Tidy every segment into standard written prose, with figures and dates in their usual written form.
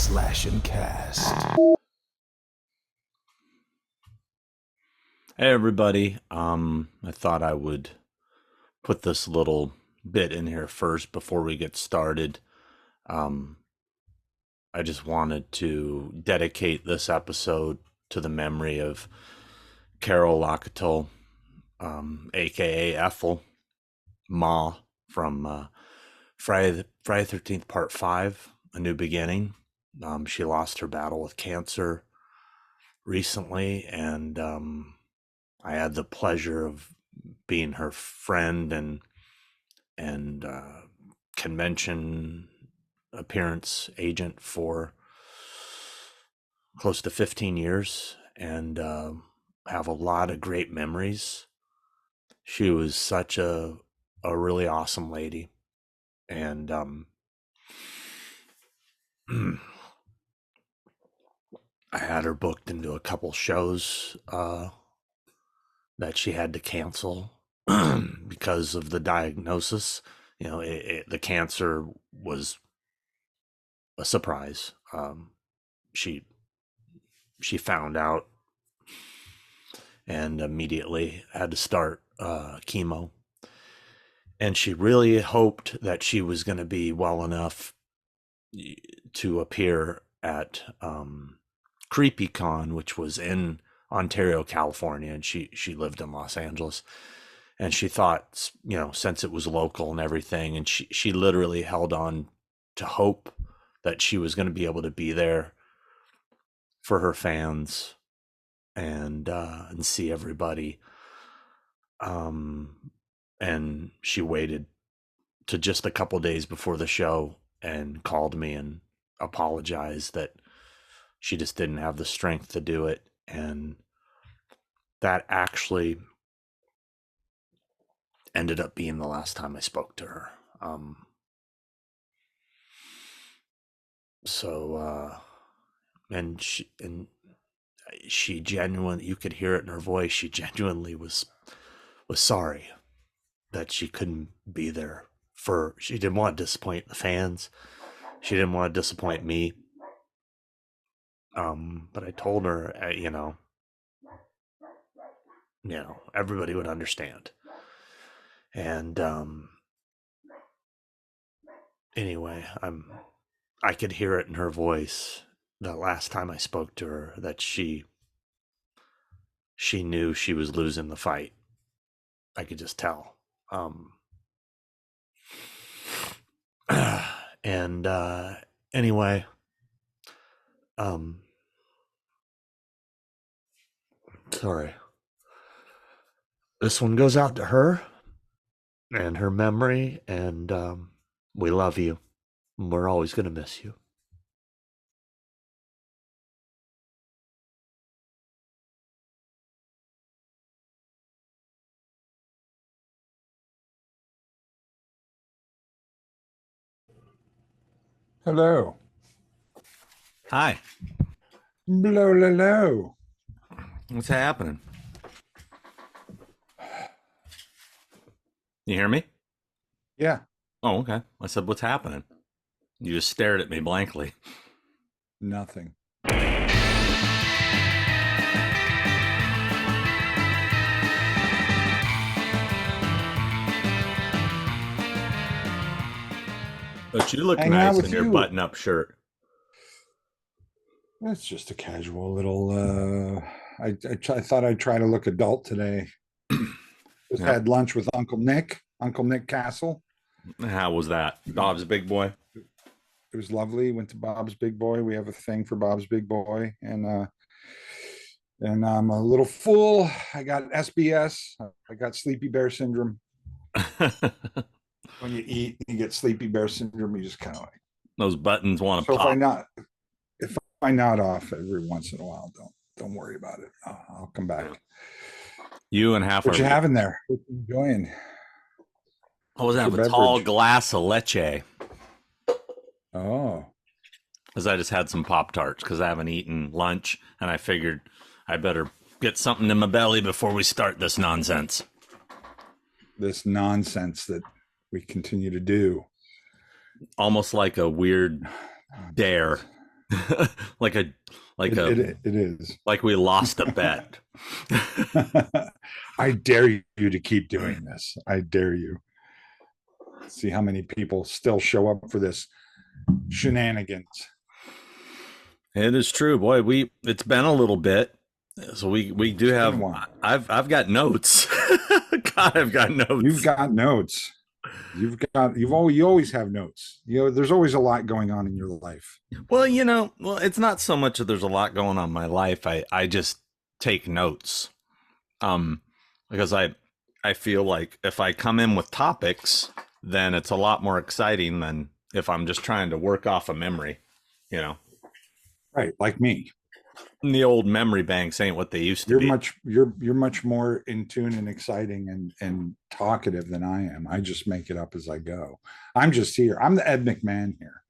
Slash and Cast. Hey everybody, I thought I would put this little bit in here first before we get started. I just wanted to dedicate this episode to the memory of Carol Locatell, aka Ethel Ma from Friday the 13th Part 5, A New Beginning. She lost her battle with cancer recently, and I had the pleasure of being her friend and convention appearance agent for close to 15 years, and have a lot of great memories. She was such a really awesome lady, and I had her booked into a couple shows that she had to cancel because of the diagnosis. You know, the cancer was a surprise. She found out and immediately had to start chemo. And she really hoped that she was going to be well enough to appear at CreepyCon, which was in Ontario, California, and she lived in Los Angeles. And she thought, you know, since it was local and everything, and she literally held on to hope that she was going to be able to be there for her fans and see everybody. And she waited to just a couple days before the show and called me and apologized that she just didn't have the strength to do it. And that actually ended up being the last time I spoke to her. And she genuinely, you could hear it in her voice, she genuinely was sorry that she couldn't be there she didn't want to disappoint the fans. She didn't want to disappoint me. But I told her, you know, everybody would understand. And anyway, I could hear it in her voice the last time I spoke to her that she knew she was losing the fight. I could just tell. And anyway, sorry. This one goes out to her and her memory, and we love you. We're always going to miss you. Hello. Hi. Blow. What's happening? You hear me? Yeah. Oh, okay. I said, what's happening? You just stared at me blankly. Nothing. But you look Hanging out nice with in your you. button-up shirt. That's just a casual little. I thought I'd try to look adult today. Just Yep. had lunch with Uncle Nick Castle. How was that? Bob's Big Boy? It was lovely. Went to Bob's Big Boy. We have a thing for Bob's Big Boy, and I'm a little full. I got SBS. I got Sleepy Bear syndrome. When you eat, you get Sleepy Bear syndrome. You just kind of like Those buttons want to so. pop. If I nod off every once in a while, don't worry about it. I'll come back. You and half What our you having there? What you enjoying? I was having a tall glass of leche. Oh. Because I just had some Pop-Tarts because I haven't eaten lunch, and I figured I better get something in my belly before we start this nonsense. This nonsense that we continue to do. Almost like a weird dare. like a It is. like we lost a bet. I dare you to keep doing this. I dare you. See how many people still show up for this shenanigans. It is true, boy. It's been a little bit, so we do have. I've got notes. God, I've got notes. You've got notes. You always have notes. There's always a lot going on in your life. Well, it's not so much that there's a lot going on in my life. I just take notes, because I feel like if I come in with topics, then it's a lot more exciting than if I'm just trying to work off a memory, Right, like me. The old memory banks ain't what they used to be. You're much more in tune and exciting and talkative than I am. I just make it up as I go. I'm just here. I'm the Ed McMahon here.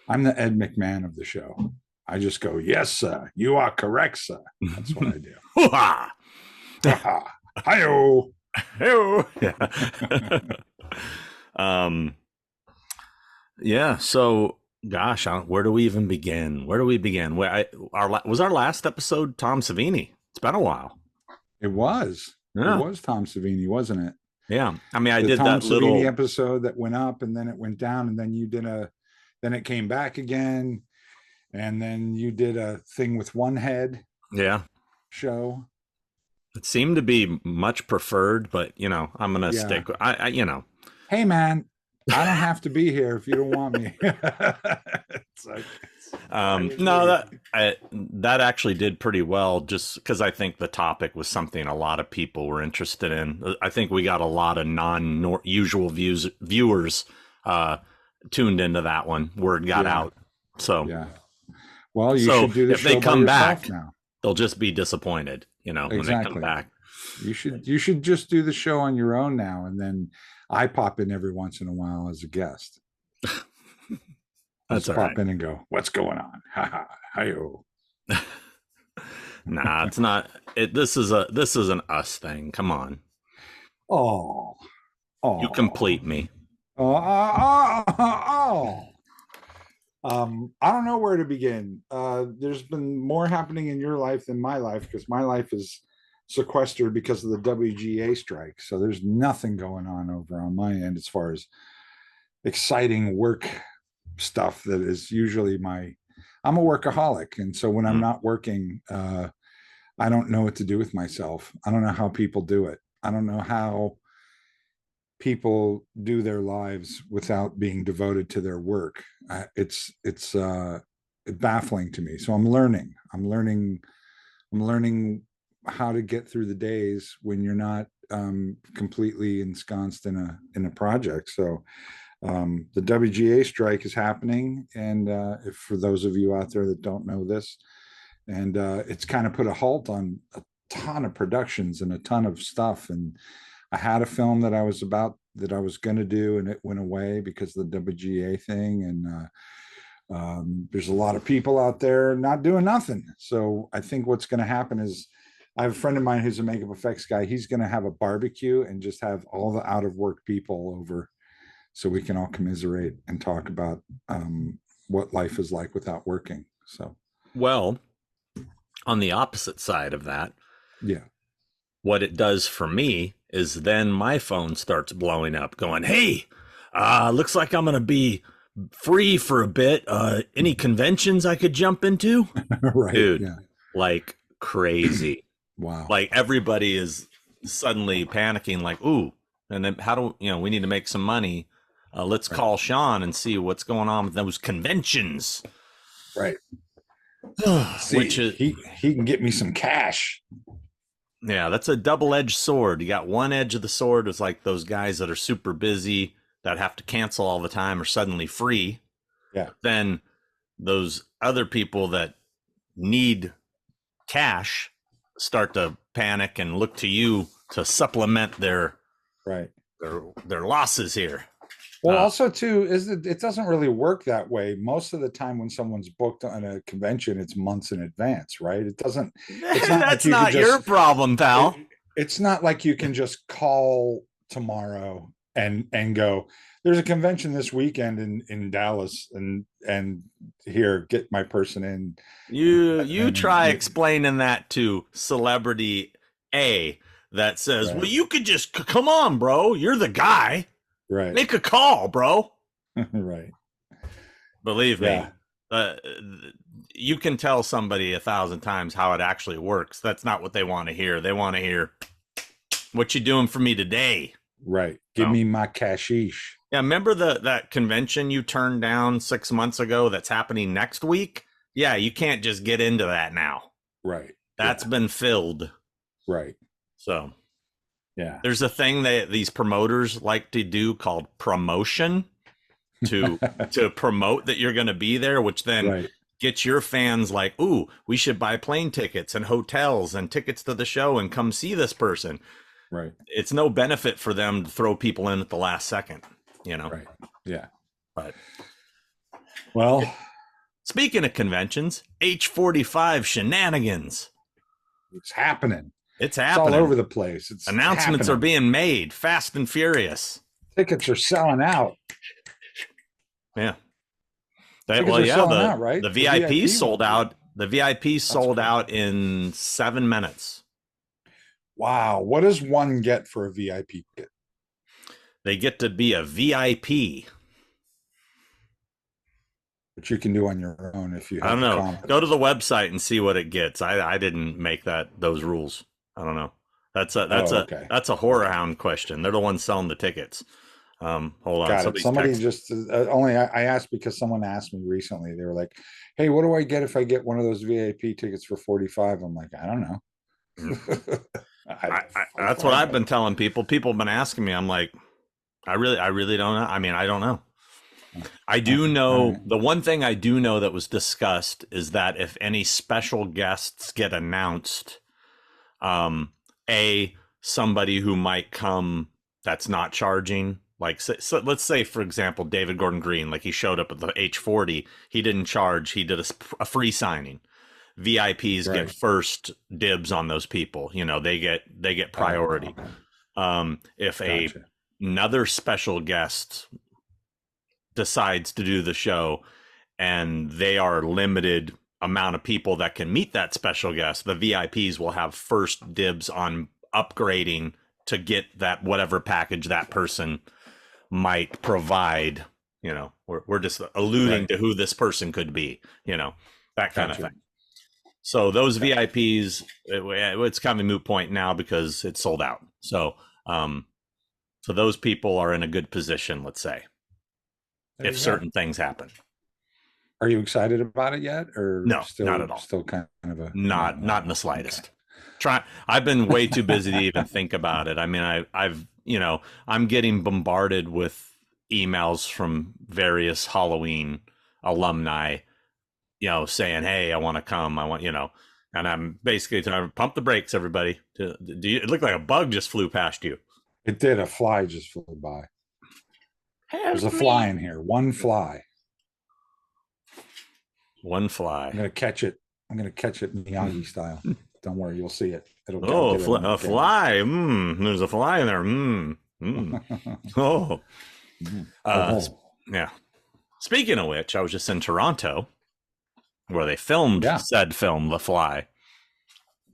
I'm the Ed McMahon of the show. I just go, yes, sir. You are correct, sir. That's what I do. Hi-yo. Hi-yo. Yeah. Yeah. So, gosh, where do we even begin? Where do we begin? Was our last episode Tom Savini? It's been a while. It was. Yeah. It was Tom Savini, wasn't it? Yeah. I mean, I did Tom that little Savini episode that went up and then it went down and then you did then it came back again. And then you did a thing with One Head. Yeah. Show. It seemed to be much preferred, but I'm gonna stick. Hey man, I don't have to be here if you don't want me. It's like, no, that actually did pretty well, just because I think the topic was something a lot of people were interested in. I think we got a lot of non-usual viewers tuned into that one. Word got out. So yeah. Well, you should do this. If they come back now, they'll just be disappointed. Exactly. When they come back. You should just do the show on your own now, and then I pop in every once in a while as a guest. That's all pop in and go, what's going on? Ha hi-yo. Nah, it's not. This is an us thing. Come on. Oh. You complete me. I don't know where to begin. There's been more happening in your life than my life, because my life is sequestered because of the WGA strike. So there's nothing going on over on my end as far as exciting work stuff that is usually I'm a workaholic. And so when I'm not working, I don't know what to do with myself. I don't know how people do it. I don't know how people do their lives without being devoted to their work. It's baffling to me. So I'm learning how to get through the days when you're not completely ensconced in a project. So the WGA strike is happening, and if for those of you out there that don't know this, and it's kind of put a halt on a ton of productions and a ton of stuff. And I had a film that I was going to do, and it went away because of the WGA thing. And there's a lot of people out there not doing nothing. So I think what's going to happen is, I have a friend of mine who's a makeup effects guy. He's going to have a barbecue and just have all the out of work people over, so we can all commiserate and talk about what life is like without working. So, well, on the opposite side of that, yeah, what it does for me is then my phone starts blowing up going, hey, looks like I'm going to be free for a bit. Any conventions I could jump into? Right. Dude, yeah. Like crazy. Wow. Like everybody is suddenly panicking like, ooh, and then we need to make some money. Let's call Sean and see what's going on with those conventions. Right. See, which is, he can get me some cash. Yeah, that's a double-edged sword. You got one edge of the sword is like those guys that are super busy that have to cancel all the time are suddenly free. Yeah. Then those other people that need cash start to panic and look to you to supplement their losses here. Well, also too, it doesn't really work that way. Most of the time when someone's booked on a convention, it's months in advance, right? It doesn't. That's not your problem, pal. It's not like you can just call tomorrow and go, there's a convention this weekend in Dallas, and here, get my person in. You And try explaining that to celebrity A that says, "Well, right, you could just come on, bro. You're the guy. right, Make a call, bro." right. Believe me, Yeah, uh, you can tell somebody 1,000 times how it actually works. That's not what they want to hear. They want to hear, "What you doing for me today?" right. Give So, me my cashish. yeah, remember that convention you turned down 6 months ago that's happening next week? Yeah, you can't just get into that now. Right. That's Yeah. been filled. Right. So Yeah. there's a thing that these promoters like to do called promotion to promote that you're going to be there, which then Right. gets your fans like, "Ooh, we should buy plane tickets and hotels and tickets to the show and come see this person." Right. It's no benefit for them to throw people in at the last second, you know. Right. Yeah. But Well, speaking of conventions, H45 shenanigans. it's happening. It's It's all happening. over the place. It's Announcements are happening. being made fast and furious. Tickets are selling out. Yeah. Tickets are selling out, right? The The VIPs VIP sold ones. out. The VIPs sold cool. out in 7 minutes. Wow. What does one get for a VIP ticket? They get to be a VIP. Which you can do on your own if you have I don't the know. confidence. Go to the website and see what it gets. I didn't make those rules. I don't know. That's a horror hound question. They're the ones selling the tickets. Hold on. Got it. Somebody just only I asked because someone asked me recently. They were like, "Hey, what do I get if I get one of those VIP tickets for 45?" I'm like, I don't know. That's what I've been telling people. People have been asking me. I'm like, I really don't know. I mean, I don't know. I do know the one thing I do know that was discussed is that if any special guests get announced, somebody who might come that's not charging, like so let's say for example David Gordon Green, like he showed up at the H40, he didn't charge, he did a free signing. VIPs get first dibs on those people. You know, they get priority. If another special guest decides to do the show and they are limited amount of people that can meet that special guest, the VIPs will have first dibs on upgrading to get that whatever package that person might provide. You know, we're just alluding to who this person could be, you know, that kind of thing. So those VIPs, it's kind of a moot point now because it's sold out. So so those people are in a good position, let's say, if certain things happen. Are you excited about it yet, or no? Still, not at all. Still kind of a not in the slightest. Okay. I've been way too busy to even think about it. I mean, I've you know, I'm getting bombarded with emails from various Halloween alumni, you know, saying, "Hey, I want to come. I want, you know," and I'm basically trying to pump the brakes, everybody. It looked like a bug just flew past you. It did. A fly just flew by. There's a fly in here. One fly. One fly. I'm gonna catch it. Miyagi style. Don't worry, you'll see it. It'll a fly. There's a fly in there. Oh. Yeah. Speaking of which, I was just in Toronto where they filmed said film, The Fly.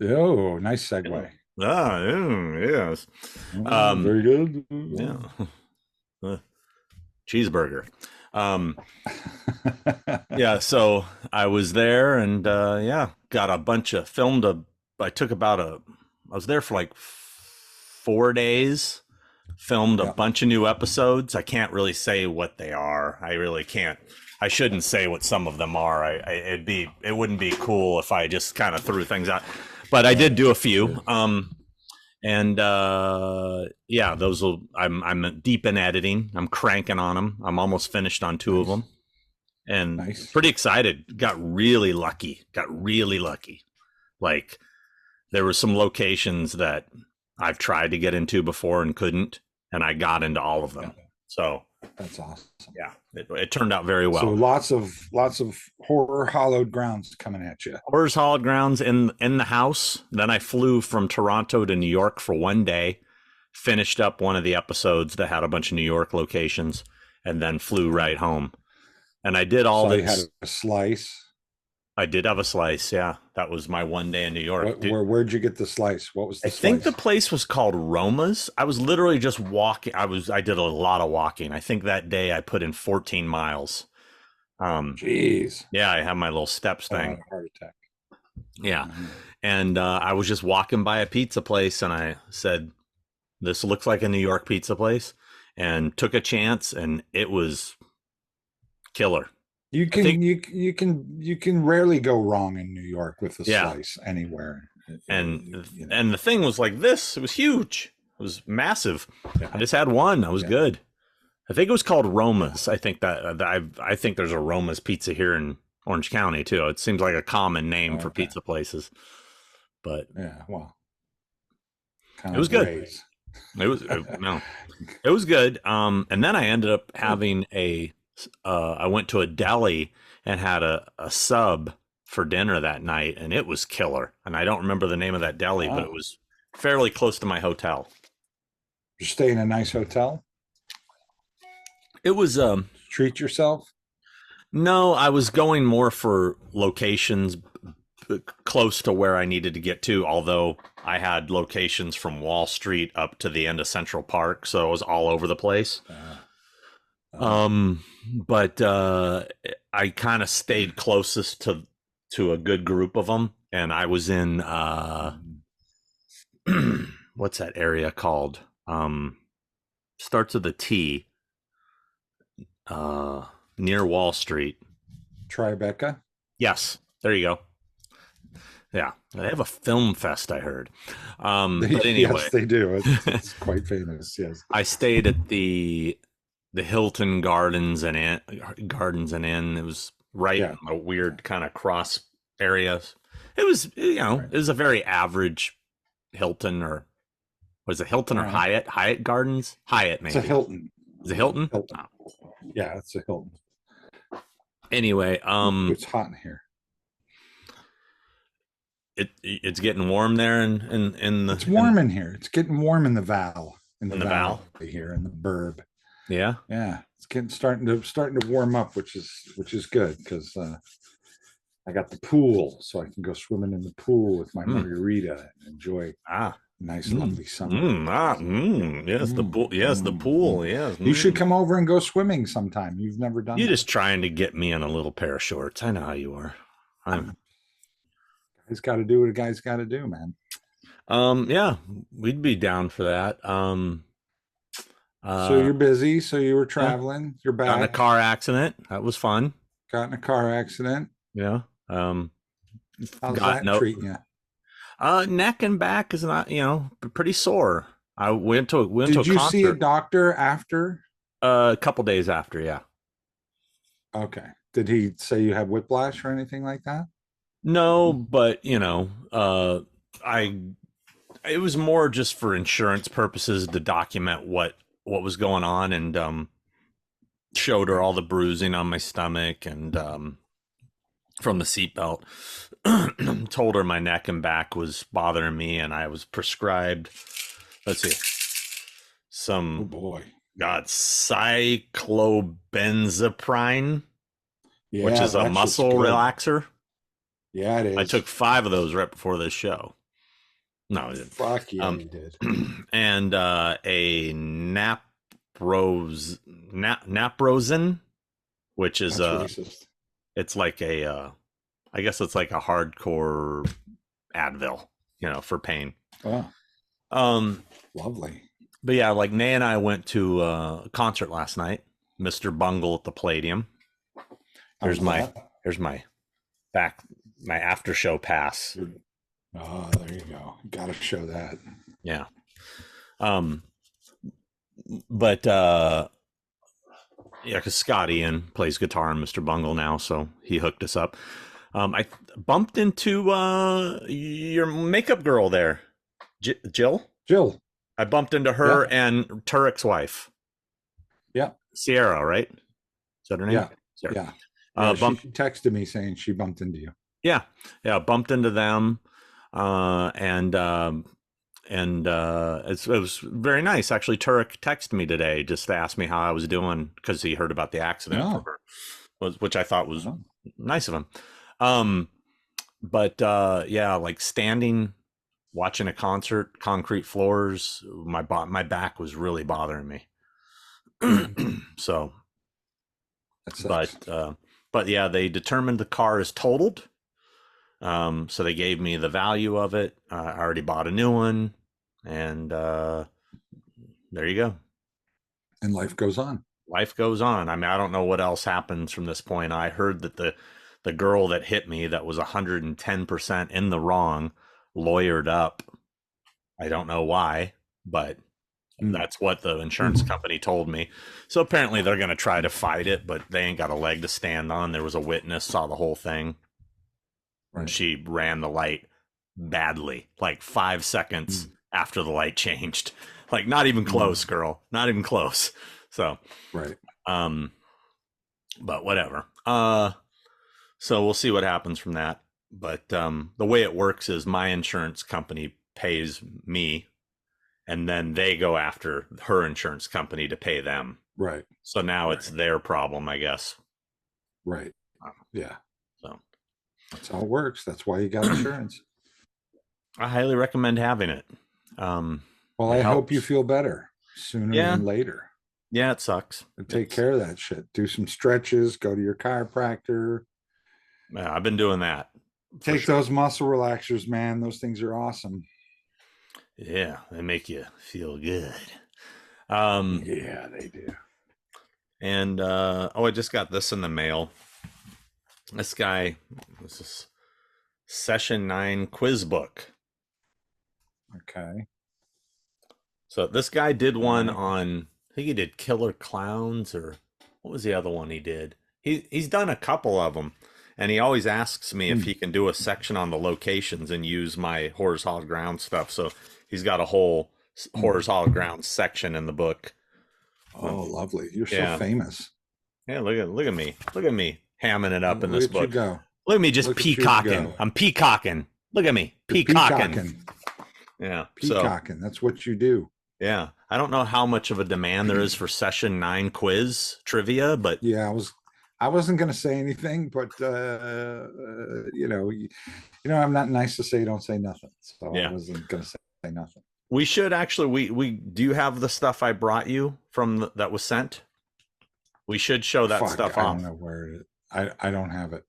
Oh, nice segue. Yes. Very good. Yeah. Cheeseburger. Yeah, so I was there and got a bunch of I was there for like 4 days, filmed a bunch of new episodes. I can't really say what they are. I really can't. I shouldn't say what some of them are. It wouldn't be cool if I just kind of threw things out. But I did do a few. I'm deep in editing. I'm cranking on them. I'm almost finished on 2 of them. And pretty excited. Got really lucky. Like there were some locations that I've tried to get into before and couldn't, and I got into all of them. So that's awesome. Yeah, it turned out very well. So lots of horror hallowed grounds coming at you. Horror's hallowed grounds in the house. Then I flew from Toronto to New York for 1 day. Finished up one of the episodes that had a bunch of New York locations. and then flew right home. And I did all So you had this. a slice. I did have a slice. Yeah. That was my one day in New York. Where'd you get the slice? What was I the think the slice? place was called Roma's. I was literally just walking. I did a lot of walking. I think that day I put in 14 miles. Jeez. Yeah, I have my little steps I had a thing. heart attack. Yeah. Mhm. And I was just walking by a pizza place and I said, this looks like a New York pizza place, and took a chance, and it was killer. You I think, can you can rarely go wrong in New York with a yeah. slice anywhere. And the thing was like this. It was huge. It was massive. Yeah. I just had one. I was Yeah. good. I think it was called Roma's. I think I think there's a Roma's Pizza here in Orange County too. It seems like a common name for pizza places, but yeah, well, kind it was of good. ways. No, it was good. And then I ended up having I went to a deli and had a sub for dinner that night, and it was killer. And I don't remember the name of that deli, but it was fairly close to my hotel. You stay in a nice hotel? It was Treat yourself? no, I was going more for locations close to where I needed to get to, although I had locations from Wall Street up to the end of Central Park, so it was all over the place. But I kind of stayed closest to a good group of them, and I was in what's that area called? Starts with a T. Near Wall Street. Tribeca? Yes, there you go. Yeah, they have a film fest, I heard. But anyway, yes, they do. It's quite famous. Yes, I stayed at the Hilton Gardens and Inn. It was right in a weird kind of cross area. It was, it was a very average Hilton, or was it Hilton or Hyatt? Hyatt Gardens? Hyatt, maybe. It's a Hilton. Is it Hilton? Hilton. Oh. Yeah, it's a Hilton. Anyway, it's hot in here. It's getting warm there in the. It's warm in here. It's getting warm in the Val. In the Val here in the burb. Yeah. Yeah. It's starting to warm up, which is good because I got the pool, so I can go swimming in the pool with my margarita and enjoy nice, lovely summer. Yes, the pool. Yes, the pool. Yes. You should come over and go swimming sometime. You've never done. You're just trying to get me in a little pair of shorts. I know how you are. Guy's got to do what a guy's got to do, man. Yeah, we'd be down for that. So you're busy. So you were traveling. You're back. Got in a car accident. That was fun. Got in a car accident. Yeah. How's that treating you? Neck and back is not, pretty sore. I went to a concert. Did you see a doctor after? A couple days after, yeah. Okay. Did he say you had whiplash or anything like that? No, but it was more just for insurance purposes to document what was going on, and showed her all the bruising on my stomach and from the seatbelt. Told her my neck and back was bothering me, and I was prescribed, let's see, some cyclobenzaprine, which is a muscle relaxer. Yeah, it is. I took 5 of those right before this show. No, I didn't. Fuck yeah, you did. And a naproxen, which is it's like I guess it's like a hardcore Advil, for pain. Oh. Lovely. But yeah, like Nay and I went to a concert last night, Mr. Bungle at the Palladium. Here's my after show pass. Oh, there you go. Gotta show that. Yeah. But because Scott Ian plays guitar in Mr. Bungle now, so he hooked us up. I bumped into your makeup girl there, Jill. I bumped into her and Turek's wife. Yeah. Sierra, right? Is that her name? Yeah. Sierra. Yeah. She texted me saying she bumped into you. Yeah. Bumped into them. And and it was very nice. Actually, Turek texted me today just to ask me how I was doing because he heard about the accident from Oh, her, which I thought was oh, nice of him. Um, but yeah, like standing, watching a concert, concrete floors, my back was really bothering me. mm, So, that but sucks. but yeah, they determined the car is totaled. So they gave me the value of it. I already bought a new one, and there you go. And life goes on. Life goes on. I mean, I don't know what else happens from this point. I heard that the girl that hit me that was 110% in the wrong lawyered up. I don't know why, but Mm, that's what the insurance mm, company told me. So apparently they're going to try to fight it, but they ain't got a leg to stand on. There was a witness, saw the whole thing, and right. she ran the light badly, like 5 seconds Mm, after the light changed. Like not even close, mm, girl. Not even close. So, right. um, but whatever. So we'll see what happens from that. But the way it works is my insurance company pays me, and then they go after her insurance company to pay them. Right. So now it's Right. their problem, I guess. Right. Yeah. So That's how it works. That's why you got insurance. I highly recommend having it. Um, Well, it I hope you helps. feel better sooner Yeah, than later. yeah, it sucks. And take It's care of that shit. Do some stretches, go to your chiropractor, yeah, I've been doing that for take sure. those muscle relaxers, man. Those things are awesome. Yeah, they make you feel good. Um, Yeah, they do. and oh, I just got this in the mail. This guy, this is Session 9 quiz book. Okay. So this guy did All one right. on, I think he did Killer Clowns, or what was the other one he did? He's done a couple of them, and he always asks me if Mm. he can do a section on the locations and use my Horrors Hall Ground stuff. So he's got a whole Mm. Horrors Hall Ground section in the book. Oh, lovely. You're so Yeah, famous. yeah. Look at me hamming it up in Look this at you book. go. Look at me just Look at you peacocking. go. I'm peacocking. Look at me You're peacocking. peacocking. Yeah. So Peacocking. That's what you do. yeah, I don't know how much of a demand there is for Session 9 quiz trivia, but Yeah, I wasn't going to say anything, but I'm not nice to say don't say nothing. So I yeah, wasn't going to say nothing. we should actually. We do you have the stuff I brought you from that was sent? We should show that Fuck, stuff I don't off. know where it is. I don't have it.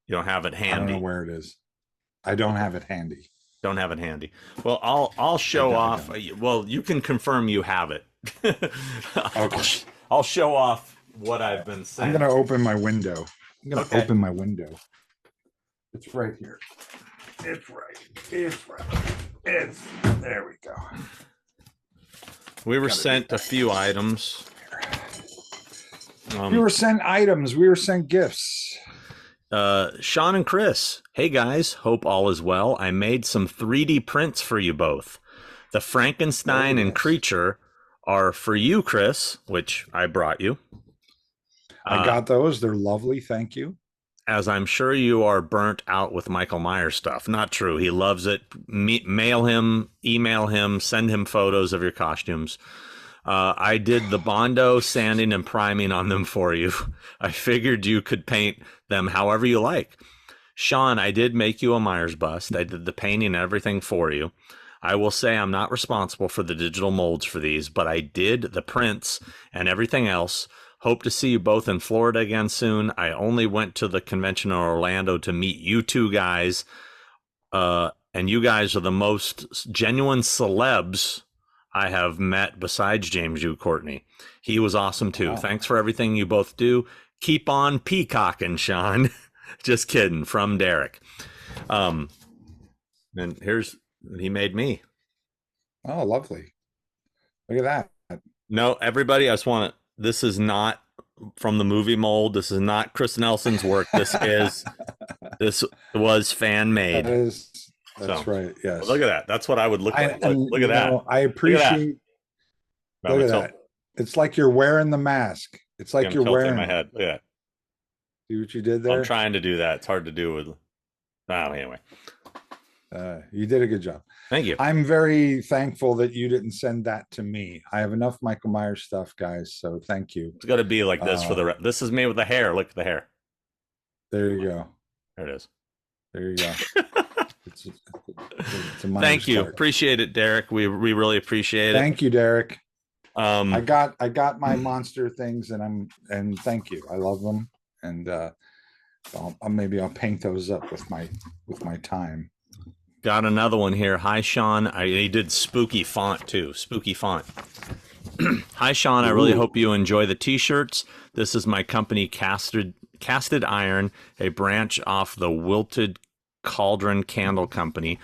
You don't have it I don't know handy. where it is. I don't Okay. have it handy. Don't have it handy. Well, I'll show I off. don't. Well, you can confirm you have it. I'll, Okay. I'll show off what I've been I'm sent. going to open my window. I'm going to Okay. open my window. It's right here. It's right. It's right. It's there we go. We were Gotta sent a few items. We were sent items. We were sent gifts. Sean and Chris, hey guys, hope all is well. I made some 3D prints for you both. The Frankenstein Oh and yes. Creature are for you, Chris, which I brought you. I got those. They're lovely. Thank you. As I'm sure you are burnt out with Michael Myers stuff. Not true. He loves it. Mail him, email him, send him photos of your costumes. I did the Bondo sanding and priming on them for you. I figured you could paint them however you like. Sean, I did make you a Myers bust. I did the painting and everything for you. I will say I'm not responsible for the digital molds for these, but I did the prints and everything else. Hope to see you both in Florida again soon. I only went to the convention in Orlando to meet you two guys. And you guys are the most genuine celebs I have met besides James U. Courtney. He was awesome too. Wow. Thanks for everything you both do. Keep on peacocking, Sean. Just kidding. From Derek. And here's he made me. Oh, lovely. Look at that. No, everybody, I just want to. This is not from the movie mold. This is not Chris Nelson's work. This was fan That made. is. That's So right. Yes. look at that. That's what I would look like. And Look at that. I Look at that. appreciate. I'm Look at that. It's like you're wearing the mask. It's like you're tilting wearing my it. head. Look at that. See what you did I'm there? trying to do that. It's hard to do with. Oh, anyway. You did a good job. Thank you. I'm very thankful that you didn't send that to me. I have enough Michael Myers stuff, guys. So thank you. It's got to be like this for the. This is me with the hair. Look at the hair. There you go. There it is. There you go. It's a Thank you. part. Appreciate it, Derek. We really appreciate it. Thank you, Derek. I got my monster things, and thank you. I love them, and maybe I'll paint those up with my time. Got another one here. Hi, Sean. He did spooky font too. Spooky font. Hi, Sean. I really hope you enjoy the t-shirts. This is my company, Casted Iron, a branch off the Wilted Cauldron Candle Company.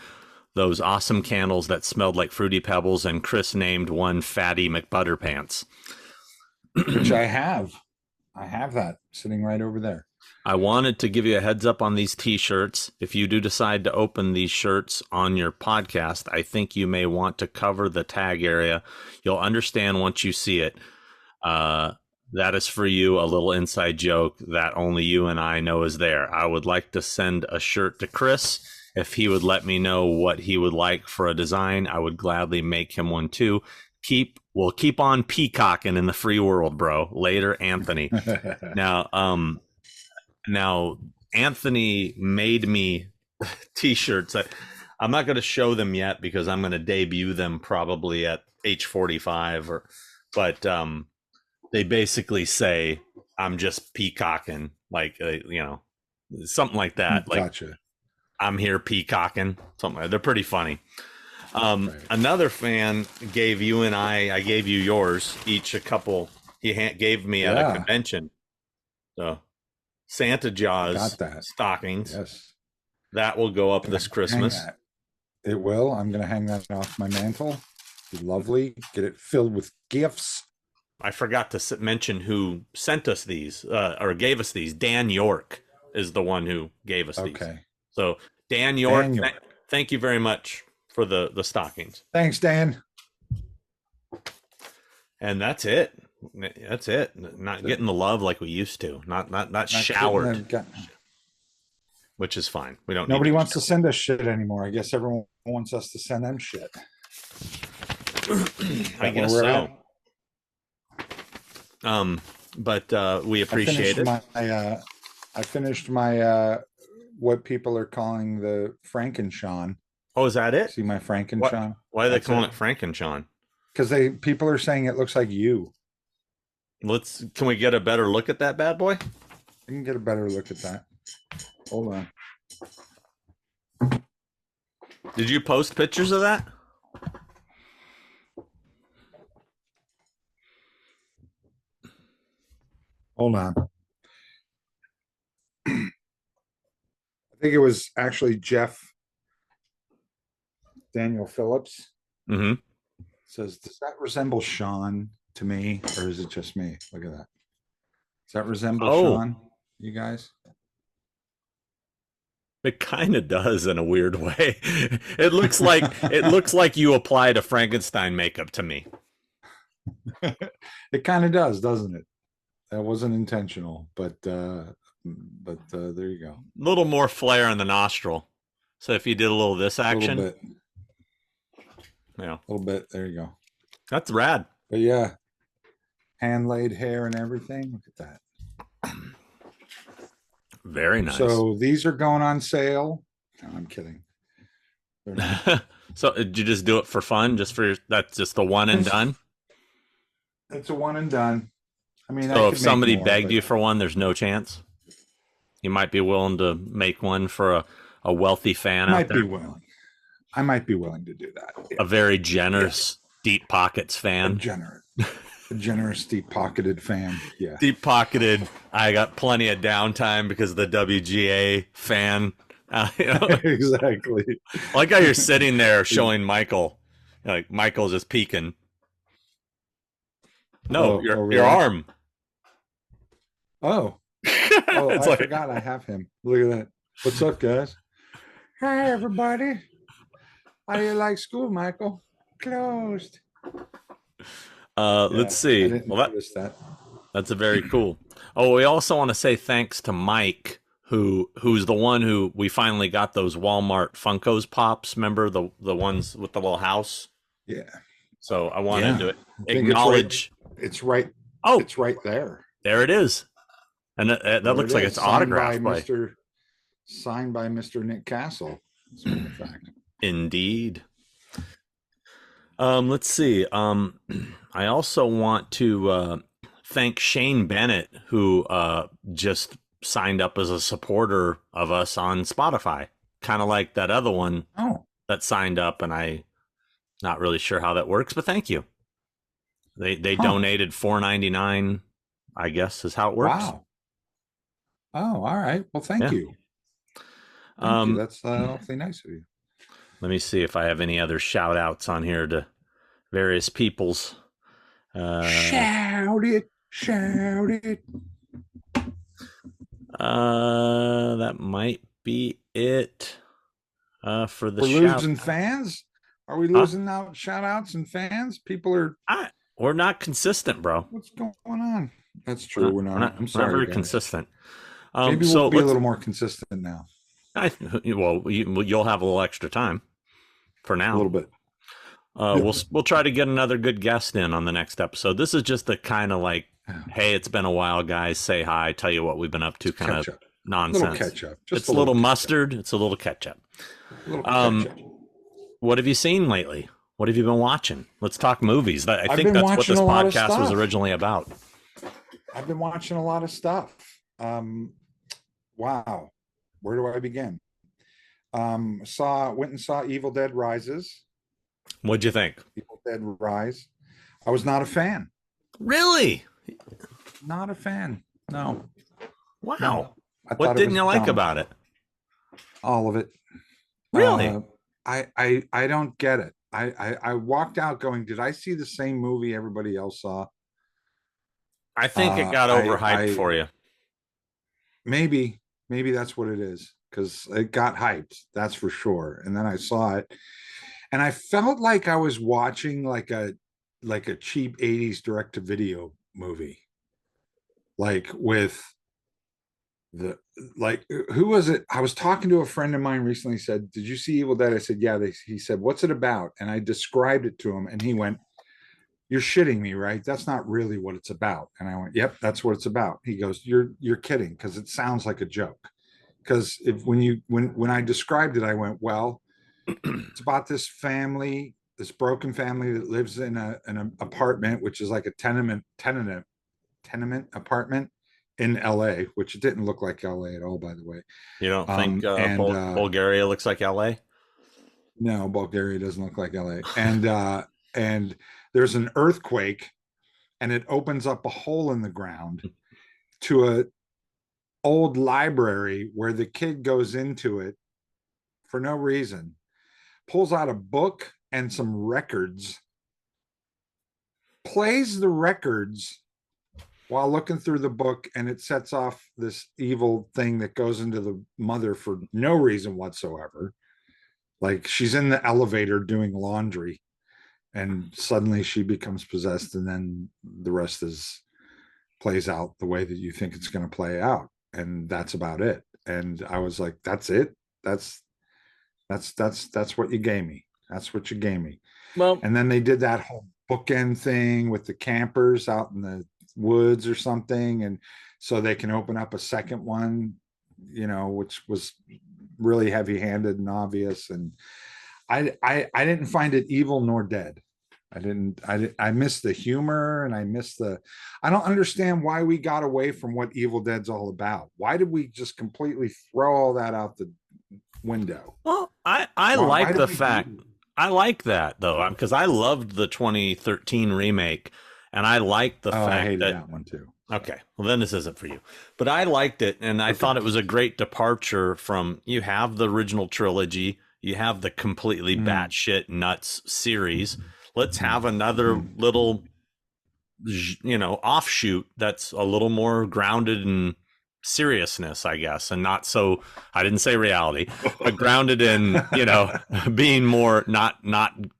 Those awesome candles that smelled like Fruity Pebbles, and Chris named one Fatty McButterpants. Which I have. I have that sitting right over there. I wanted to give you a heads up on these t-shirts. If you do decide to open these shirts on your podcast, I think you may want to cover the tag area. You'll understand once you see it. That is for you, a little inside joke that only you and I know is there. I would like to send a shirt to Chris. If he would let me know what he would like for a design, I would gladly make him one too. We'll keep on peacocking in the free world, bro. Later, Anthony. Now, Anthony made me t-shirts. I'm not going to show them yet because I'm going to debut them probably at H45. But they basically say, I'm just peacocking, like, something like that. Like, gotcha. I'm here peacocking. Something like that. They're pretty funny. Another fan gave you and I gave you yours, each a couple. He gave me at a convention. So Santa Jaws stockings. Yes. That will go up this Christmas. It will. I'm going to hang that off my mantle. Be lovely. Get it filled with gifts. I forgot to mention who sent us these or gave us these. Dan York is the one who gave us these. Okay. So Dan York, thank you very much for the stockings. Thanks, Dan. And that's it. That's it. Not getting the love like we used to. Not showered. Which is fine. We don't. Nobody wants to send us shit anymore. I guess everyone wants us to send them shit. I guess so. But we appreciate it. I finished my what people are calling the Frankenstein. Oh, is that it? See my Frankenstein? Why are they calling it Frankenstein? Because people are saying it looks like you. Can we get a better look at that bad boy? I can get a better look at that. Hold on. Did you post pictures of that? Hold on. I think it was actually Jeff Daniel Phillips. Mm-hmm. Says, does that resemble Sean to me, or is it just me? Look at that. Does that resemble Sean, you guys? It kind of does in a weird way. It looks like you applied a Frankenstein makeup to me. It kind of does, doesn't it? That wasn't intentional, but there you go. A little more flare in the nostril. So if you did a little of this action, a little bit. Yeah, a little bit. There you go. That's rad. But yeah, hand laid hair and everything. Look at that. Very nice. So these are going on sale. No, I'm kidding. So did you just do it for fun? That's just the one and done? It's a one and done. I mean, so if somebody begged you for one, there's no chance? You might be willing to make one for a wealthy fan out there? I might be willing to do that. Yeah. A very generous, deep pockets fan. A generous, deep-pocketed fan. Yeah. Deep-pocketed. I got plenty of downtime because of the WGA fan. Exactly. I like how you're sitting there showing Michael. Like Michael's just peeking. No, your arm. Oh. I forgot I have him. Look at that. What's up, guys? Hi, everybody. How do you like school, Michael? Closed. Let's see. I didn't notice that. That's a very cool. Oh, we also want to say thanks to Mike, who's the one who we finally got those Walmart Funkos Pops. Remember the ones with the little house? Yeah. So I wanted Yeah. to I think acknowledge. it's right. Oh, It's right there. there it is, and that There it looks like is. it's autographed by. Signed by Mr. Nick Castle, as a matter of fact. Indeed. Let's see. I also want to thank Shane Bennett, who just signed up as a supporter of us on Spotify, kind of like that other one Oh, that signed up, and I not really sure how that works, but thank you. They donated $4.99, I guess is how it works. Wow. Oh, all right. Well, thank you. Thank you. That's awfully nice of you. Let me see if I have any other shout outs on here to various peoples. Shout it. That might be it for the We're shout. losing fans? Are we losing out shout outs and fans? People are. We're not consistent, bro. What's going on? That's true. We're not. I'm sorry. We're not very guys. consistent. Maybe we'll be a little more consistent now. You'll have a little extra time for now. A little bit. We'll try to get another good guest in on the next episode. This is just the kind of like, hey, it's been a while, guys. Say hi. Tell you what we've been up to. Kind of nonsense. A little ketchup. It's a little mustard. It's a little ketchup. What have you seen lately? What have you been watching? Let's talk movies. I think that's what this podcast was originally about. I've been watching a lot of stuff. Wow. Where do I begin? Went and saw Evil Dead Rises. What'd you think? Evil Dead Rise. I was not a fan. Really? Not a fan. No. Wow. No. What didn't you like about it? All of it. Really? I don't get it. I walked out going, did I see the same movie everybody else saw? I think it got overhyped for you. Maybe that's what it is, because it got hyped, that's for sure. And then I saw it, and I felt like I was watching like a cheap 80s direct-to-video movie, like with who was it? I was talking to a friend of mine recently, said, did you see Evil Dead? I said, yeah. He said, what's it about? And I described it to him, and he went, you're shitting me, right? That's not really what it's about. And I went, yep, that's what it's about. He goes, you're kidding, because it sounds like a joke. Because when I described it, I went, well, it's about this family, this broken family that lives in an apartment, which is like a tenement apartment in LA, which it didn't look like LA at all, by the way. You don't think Bulgaria looks like LA? No, Bulgaria doesn't look like LA. And there's an earthquake, and it opens up a hole in the ground to a old library where the kid goes into it for no reason, pulls out a book and some records, plays the records while looking through the book, and it sets off this evil thing that goes into the mother for no reason whatsoever. Like, she's in the elevator doing laundry, and suddenly she becomes possessed, and then the rest plays out the way that you think it's going to play out, and that's about it. And I was like, that's it? That's what you gave me. That's what you gave me. Well, and then they did that whole bookend thing with the campers out in the woods or something, and so they can open up a second one, which was really heavy-handed and obvious. And I didn't find it evil nor dead. I missed the humor, and I don't understand why we got away from what Evil Dead's all about. Why did we just completely throw all that out the window? Well, I like the fact. I like that, though, because I loved the 2013 remake, and I liked the fact I hated that one too. Okay, well then this isn't for you, but I liked it, and I thought it was a great departure from. You have the original trilogy, you have the completely batshit nuts series. Let's have another little, offshoot that's a little more grounded in seriousness, I guess, and not so. I didn't say reality, but grounded in being more not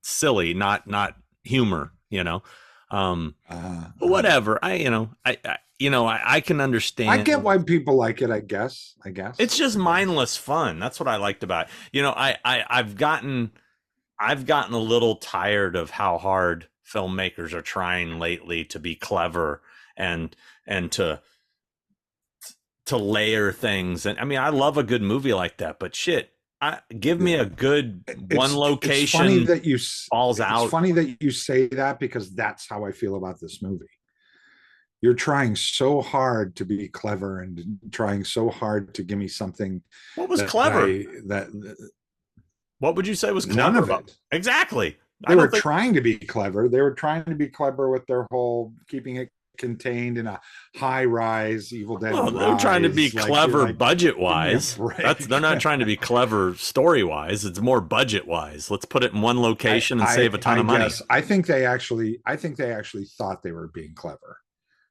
silly, not humor. Whatever. I can I get understand. why people like it. I guess. It's just mindless fun. That's what I liked about it. I've gotten a little tired of how hard filmmakers are trying lately to be clever and to layer things. And I mean, I love a good movie like that, but shit, give me a good one It's funny location that falls it's out. funny that you say that, because that's how I feel about this movie. You're trying so hard to be clever and trying so hard to give me something What was that clever? What would you say was none clever of about it. exactly? They I were don't think. trying to be clever. They were trying to be clever with their whole keeping it contained in a high rise Evil Dead Well, they're trying to be rise. Like, you're clever like, budget give me a wise. They're break. not trying to be clever story wise. It's more budget wise. Let's put it in one location and save a ton I of money. guess I think they actually thought they were being clever.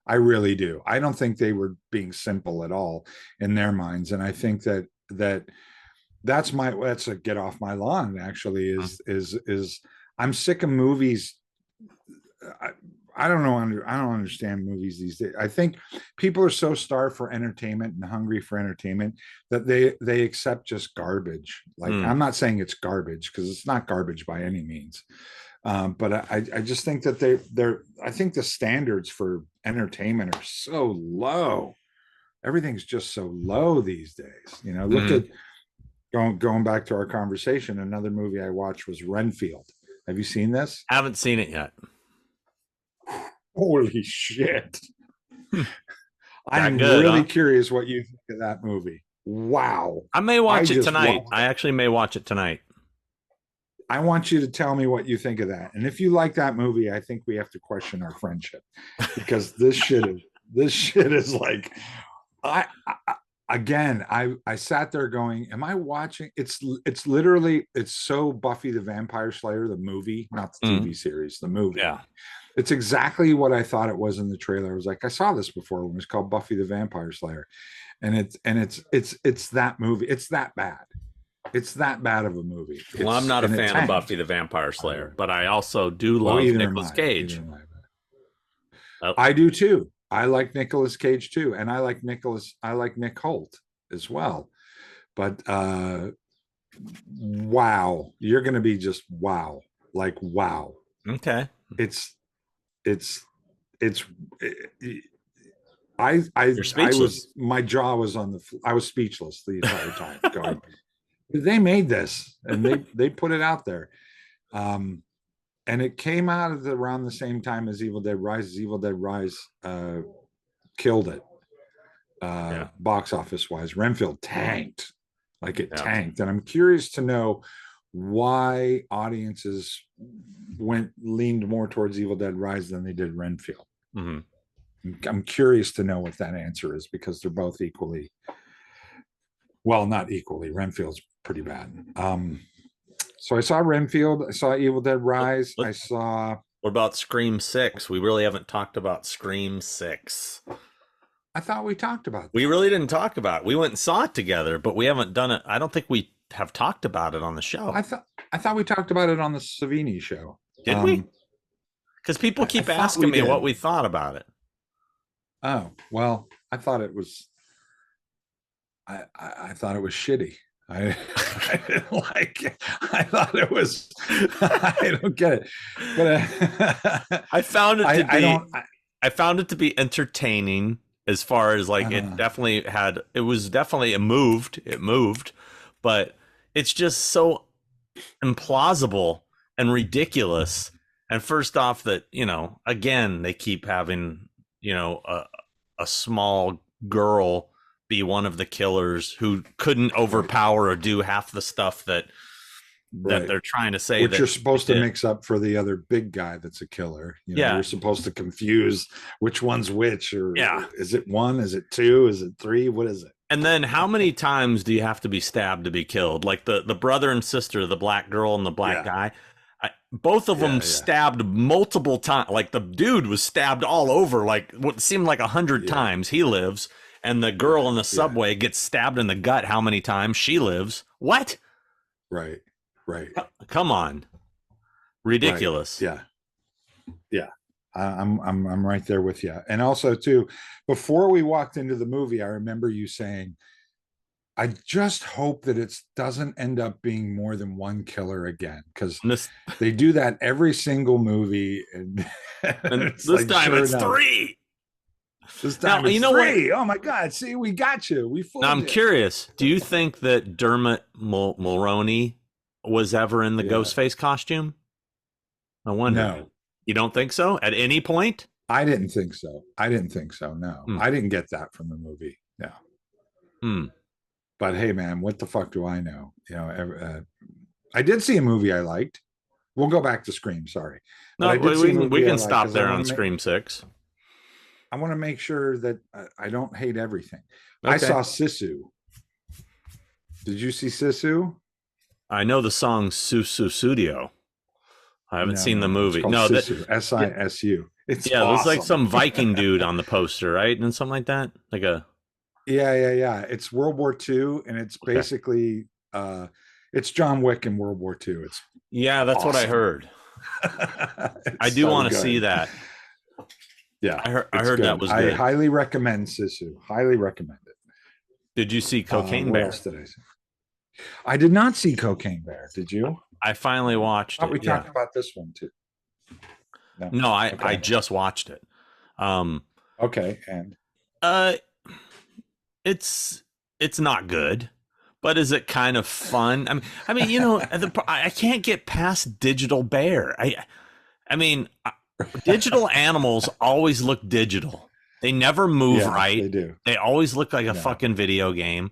I really do. I don't think they were being simple at all in their minds, and I think that's a get off my lawn. Actually, is I'm sick of movies. I, I don't know. I don't understand movies these days. I think people are so starved for entertainment and hungry for entertainment that they accept just garbage. Like, Mm. I'm not saying it's garbage, because it's not garbage by any means. But I just think that I think the standards for entertainment are so low. Everything's just so low these days. Look Mm-hmm. at going back to our conversation. Another movie I watched was Renfield. Have you seen this? Haven't seen it yet. Holy shit. Hmm. That I'm good, really huh? curious what you think of that movie. Wow. I may I watch it just tonight. loved I it. actually may watch it tonight. I want you to tell me what you think of that. And if you like that movie, I think we have to question our friendship, because this shit is like, I again, I sat there going, am I watching? It's literally, it's so Buffy the Vampire Slayer, the movie, not the Mm. TV series, the movie. Yeah. It's exactly what I thought it was in the trailer. I was like, I saw this before when it was called Buffy the Vampire Slayer. And it's that movie. It's that bad. It's that bad of a movie. Well, I'm not a And it fan of Buffy tanked, the Vampire by the Slayer, way. but I also do Well, love Nicolas Cage. Oh, I do too. I like Nicolas Cage too, and I like Nick Holt as well. But wow, you're going to be just wow, like wow. okay. It's it's it's. You're I speechless. was, my jaw was on the. I was speechless the entire time. Going, they made this and they put it out there. And it came out around the same time as Evil Dead Rise. Evil Dead Rise killed it, Yeah. box office wise. Renfield tanked, like it Yeah. tanked, and I'm curious to know why audiences leaned more towards Evil Dead Rise than they did Renfield. Mm-hmm. I'm curious to know what that answer is, because they're both equally, well, not equally. Renfield's pretty bad. So I saw Renfield. I saw Evil Dead Rise. I saw. What about Scream 6? We really haven't talked about Scream 6. I thought we talked about that. We really didn't talk about it. We went and saw it together, but we haven't done it. I don't think we have talked about it on the show. I thought we talked about it on the Savini show. Did we? Because people keep asking me what we thought about it. Oh, well, I thought it was. I thought it was shitty. I didn't like it. I thought it was. I don't get it, but I found it to be. I don't. I found it to be entertaining, as far as like it definitely had. It was definitely it moved, but it's just so implausible and ridiculous. And first off, that again, they keep having a small girl be one of the killers who couldn't overpower or do half the stuff that they're trying to say, which you're supposed to mix up for the other big guy that's a killer. You're supposed to confuse which one's which, or is it one, is it two, is it three, what is it? And then how many times do you have to be stabbed to be killed? Like the brother and sister, the black girl and the black guy, both of them stabbed multiple times. Like the dude was stabbed all over, like what seemed like 100 times. He lives. And the girl in the subway gets stabbed in the gut how many times? She lives. What? Right. Come on. Ridiculous. Right. Yeah. I'm right there with you. And also too, before we walked into the movie, I remember you saying, I just hope that it doesn't end up being more than one killer again, because And this they do that every single movie, and and it's this like time sure it's enough, three. this Now time you it's know what? three. Oh my god! See, we got you. We Now fooled I'm you. curious. Do you think that Dermot Mulroney was ever in the Yeah. Ghostface costume? I wonder. No, You don't think so? At any point? I didn't think so. I didn't think so. No, Hmm. I didn't get that from the movie. No. Hmm. But hey, man, what the fuck do I know? I did see a movie I liked. We'll go back to Scream. Sorry, but No, I did see a we movie I can liked stop because I there want on to make Scream 6. I want to make sure that I don't hate everything. I Okay. saw Sisu. Did you see Sisu? I know the song Sisu Studio. I haven't No, seen no, the no. It's movie. called No, that Sisu. yeah, Sisu. It's yeah, there's like awesome. some Viking dude on the poster, right? And something like that. Like a Yeah. It's World War II, and it's okay. basically it's John Wick in World War II. It's Yeah, that's what I awesome. heard. I It's do so want to see good. that. Yeah, I it's heard that good. was I good. highly recommend Sisu. Highly recommend it. Did you see Cocaine What Bear? else did I see? I did not see Cocaine Bear. Did you? I finally watched Oh, it. we Yeah. talked about this one too. No. No, I Okay. just watched it. Um Okay. And uh it's not good, but is it kind of fun? You know, I can't get past Digital Bear. I mean, digital animals always look digital. They never move yes, right. they do. They always look like a No. fucking video game.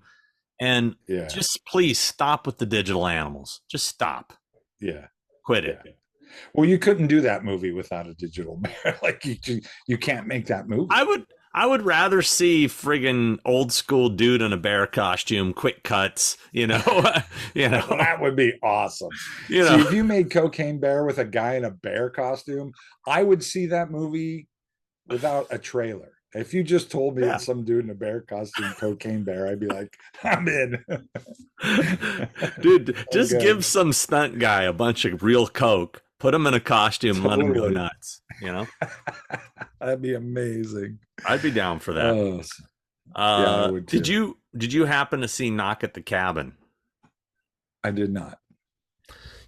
And Yeah. just please stop with the digital animals. Just stop. Yeah. Quit it. Yeah. Well, you couldn't do that movie without a digital bear. Like you can't make that movie. I would rather see friggin' old school dude in a bear costume, quick cuts, you know, you know, That would be awesome. you See, know. if you made Cocaine Bear with a guy in a bear costume, I would see that movie without a trailer. If you just told me Yeah. it's some dude in a bear costume, Cocaine Bear, I'd be like, I'm in. Dude, Oh, just good. give some stunt guy a bunch of real coke, put him in a costume, let him go Totally. nuts, you know? That'd be amazing. I'd be down for that. Oh, yeah, I would too. Did you happen to see Knock at the Cabin? I did not.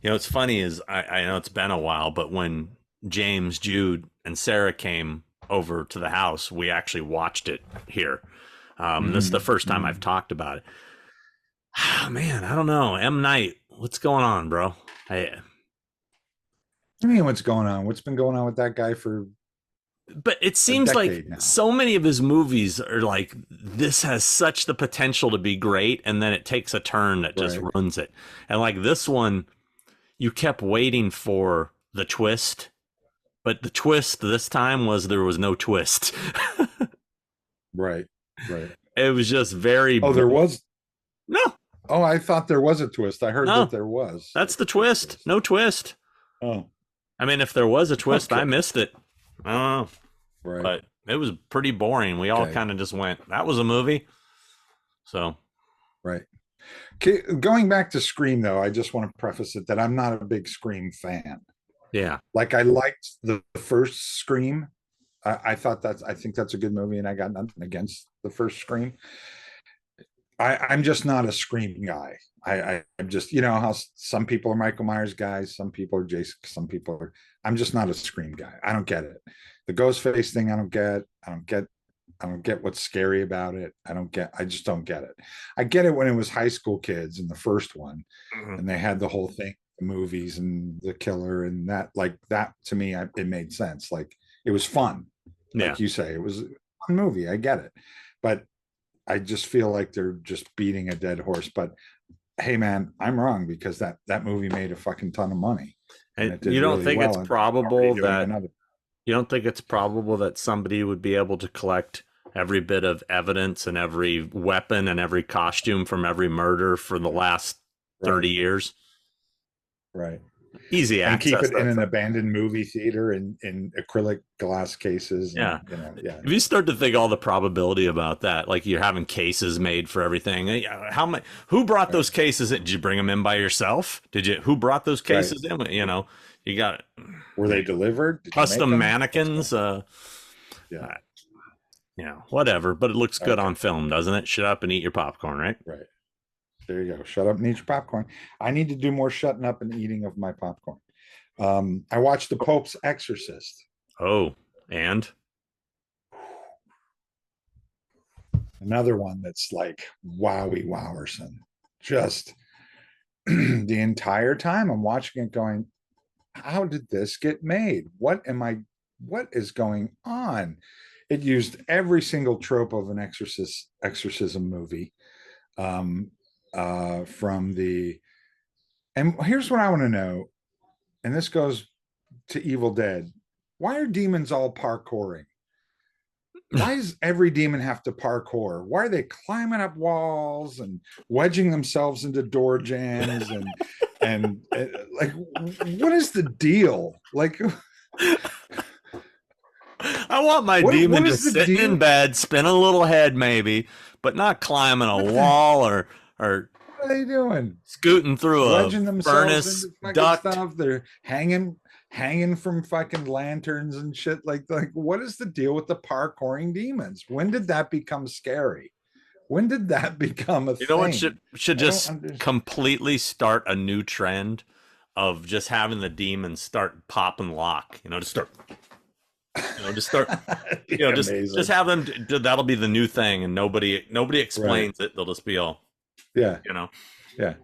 You know, it's funny is I know it's been a while, but when James, Jude, and Sarah came over to the house, we actually watched it here. This is the first time I've talked about it. Oh, man, I don't know. M. Night, what's going on, bro? I mean, what's going on? What's been going on with that guy for But it a seems like decade now? so many of his movies are like, this has such the potential to be great, and then it takes a turn that just Right. ruins it. And like this one, you kept waiting for the twist, but the twist this time was there was no twist. Right. It was just very Oh, there was. no, Oh, I thought there was a twist. I heard no. that there was. That's the twist. No twist. Oh, I mean, if there was a twist, I okay. missed it. I don't know, Right. but it was pretty boring. We all Okay. kind of just went, "That was a movie." So Right. Okay, going back to Scream, though, I just want to preface it that I'm not a big Scream fan. yeah, Like, I liked the first Scream. I think that's a good movie, and I got nothing against the first Scream. I'm just not a Scream guy. I'm just, you know how some people are Michael Myers guys, some people are Jason, some people are. I'm just not a Scream guy. I don't get it. The Ghostface thing, I don't get. I don't get what's scary about it. I just don't get it. I get it when it was high school kids in the first one, and they had the whole thing, the movies and the killer and that, like that to me, it made sense. Like it was fun. yeah. Like you say, it was a fun movie. I get it. But I just feel like they're just beating a dead horse. But hey, man, I'm wrong because that movie made a fucking ton of money. And it did you don't really think well, it's and they're probable already doing that another. you don't think it's probable that somebody would be able to collect every bit of evidence and every weapon and every costume from every murder for the last 30 years? Right. Easy and keep access. it in an abandoned movie theater in acrylic glass cases. And, Yeah. yeah. If you start to think all the probability about that, like you're having cases made for everything, how many? Who brought those cases in? Did you bring them in by yourself? Who brought those cases in? You got Were they delivered? Did you make custom them? mannequins. Yeah. Whatever. But it looks good Okay. on film, doesn't it? Shut up and eat your popcorn, right? Right. There you go. Shut up and eat your popcorn. I need to do more shutting up and eating of my popcorn. I watched the Pope's Exorcist. Oh, and Another one that's like wowie wowerson. Just the entire time I'm watching it going, how did this get made? What is going on? It used every single trope of an exorcism movie. From the and here's what I want to know, and this goes to Evil Dead. Why are demons all parkouring? Why does every demon have to parkour? Why are they climbing up walls and wedging themselves into door jams and like, what is the deal? Like, I want my demon just sitting deal? in bed, spinning a little head maybe, but not climbing a wall or what are they doing? Scooting through Wedging a themselves furnace into fucking duct. stuff. They're hanging from fucking lanterns and shit. Like what is the deal with the parkouring demons? When did that become scary? When did that become a You know what thing? should just completely start a new trend of just having the demons start pop and lock. Just start. Just start. Just have them. That'll be the new thing, and nobody explains it. They'll just be all. Yeah. Yeah.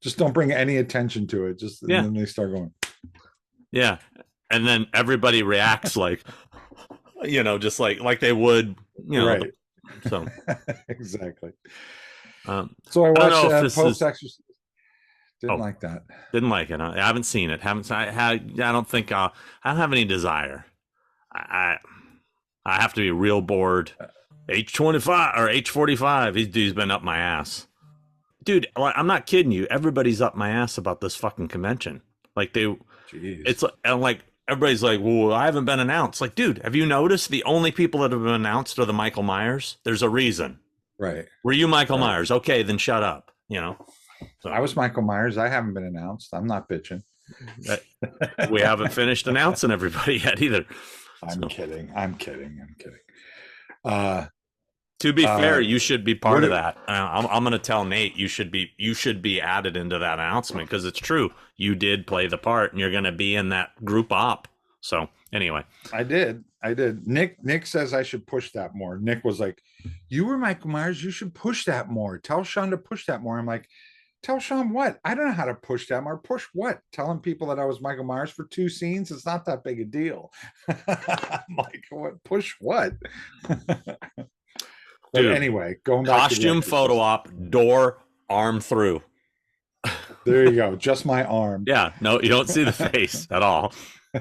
Just don't bring any attention to it. And then they start going. Yeah, and then everybody reacts like, just like they would, right. So exactly. So I watched Pope's Exorcist. Didn't like that. Didn't like it. I haven't seen it. I don't think I don't have any desire. I have to be real bored. H25 or H45. He's been up my ass, dude. I'm not kidding you. Everybody's up my ass about this fucking convention. Like it's like everybody's like, well, I haven't been announced. Like, dude, have you noticed the only people that have been announced are the Michael Myers? There's a reason. Right. Were you Michael Myers? Okay, then shut up. So. I was Michael Myers. I haven't been announced. I'm not bitching. We haven't finished announcing everybody yet either. I'm kidding. To be fair, you should be part of that. I'm going to tell Nate you should be added into that announcement because it's true. You did play the part, and you're going to be in that group op. So anyway, I did. Nick says I should push that more. Nick was like, "You were Michael Myers. You should push that more. Tell Sean to push that more." I'm like, "Tell Sean what? I don't know how to push that more. Push what? Telling people that I was Michael Myers for 2 scenes? It's not that big a deal." I'm like, "What? Push what?" But dude, anyway, going back costume photo op, door, arm through. There you go. Just my arm. Yeah, no, you don't see the face at all.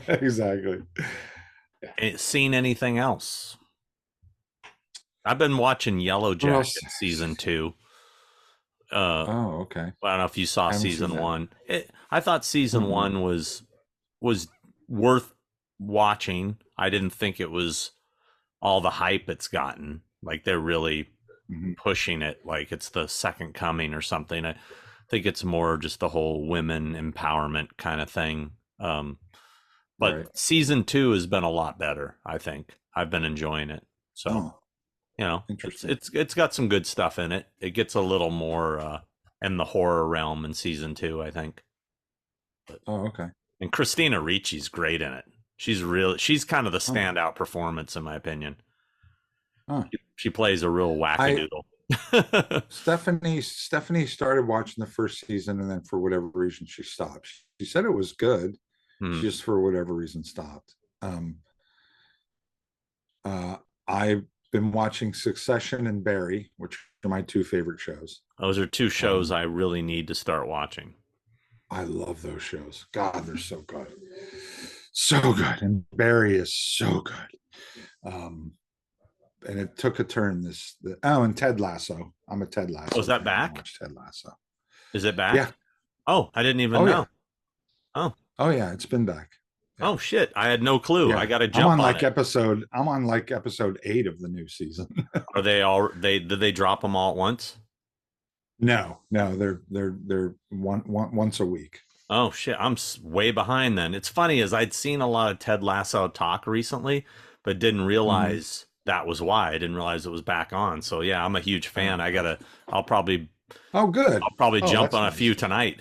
Exactly. Seen anything else? I've been watching Yellow Jacket season 2. Oh, okay. I don't know if you saw season 1. I thought season 1 was worth watching. I didn't think it was all the hype it's gotten. Like they're really pushing it like it's the second coming or something. I think it's more just the whole women empowerment kind of thing. But season 2 has been a lot better. I think I've been enjoying it. So, it's got some good stuff in it. It gets a little more in the horror realm in season 2, I think. But, okay. And Christina Ricci's great in it. She's kind of the standout performance in my opinion. She plays a real wackadoodle. Stephanie started watching the first season and then for whatever reason she stopped. She said it was good. She just for whatever reason stopped. I've been watching Succession and Barry, which are my 2 favorite shows. Those are 2 shows I really need to start watching. I love those shows. God, they're so good. So good. And Barry is so good. And it took a turn and Ted Lasso. I'm a Ted Lasso. Oh, is that back? I watched Ted Lasso. Is it back? Yeah. Oh, I didn't even know. Yeah. Oh. Oh yeah, it's been back. Yeah. Oh shit, I had no clue. I Yeah. got to jump on it. I'm on like episode 8 of the new season. Are they all they did they drop them all at once? No, no, they're once a week. Oh shit, I'm way behind then. It's funny as I'd seen a lot of Ted Lasso talk recently, but didn't Mhm. realize that was why. I didn't realize it was back on. So yeah, I'm a huge fan. I'll probably Oh, good. I'll probably Oh, jump that's on a few nice. tonight.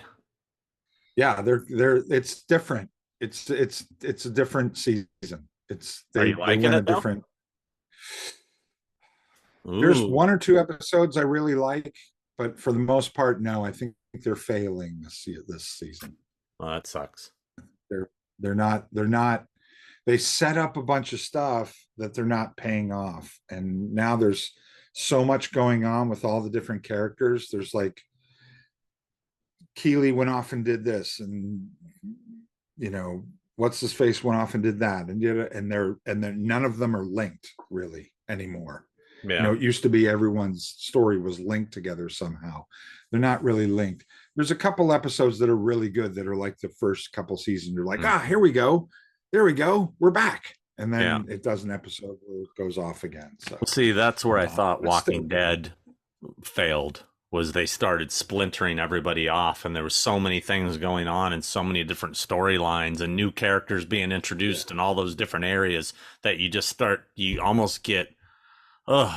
Yeah, it's different. It's a different season. It's Are you they liking went a it though? different. There's Ooh, one or two episodes I really like, but for the most part, no. I think they're failing this season. well, that sucks. They're they're not. They set up a bunch of stuff that they're not paying off, and now there's so much going on with all the different characters. There's like Keeley went off and did this, and you know what's his face went off and did that, and they're none of them are linked really anymore. You Yeah. know, it used to be everyone's story was linked together somehow. They're not really linked. There's a couple episodes that are really good that are like the first couple seasons. You're like, Mm. here we go, there we go, we're back, and Yeah. then it does an episode where it goes off again. So, Well, see, that's where I thought but still Walking good. Dead failed was they started splintering everybody off and there was so many things going on and so many different storylines and new characters being Yeah, introduced in all those different areas that you almost get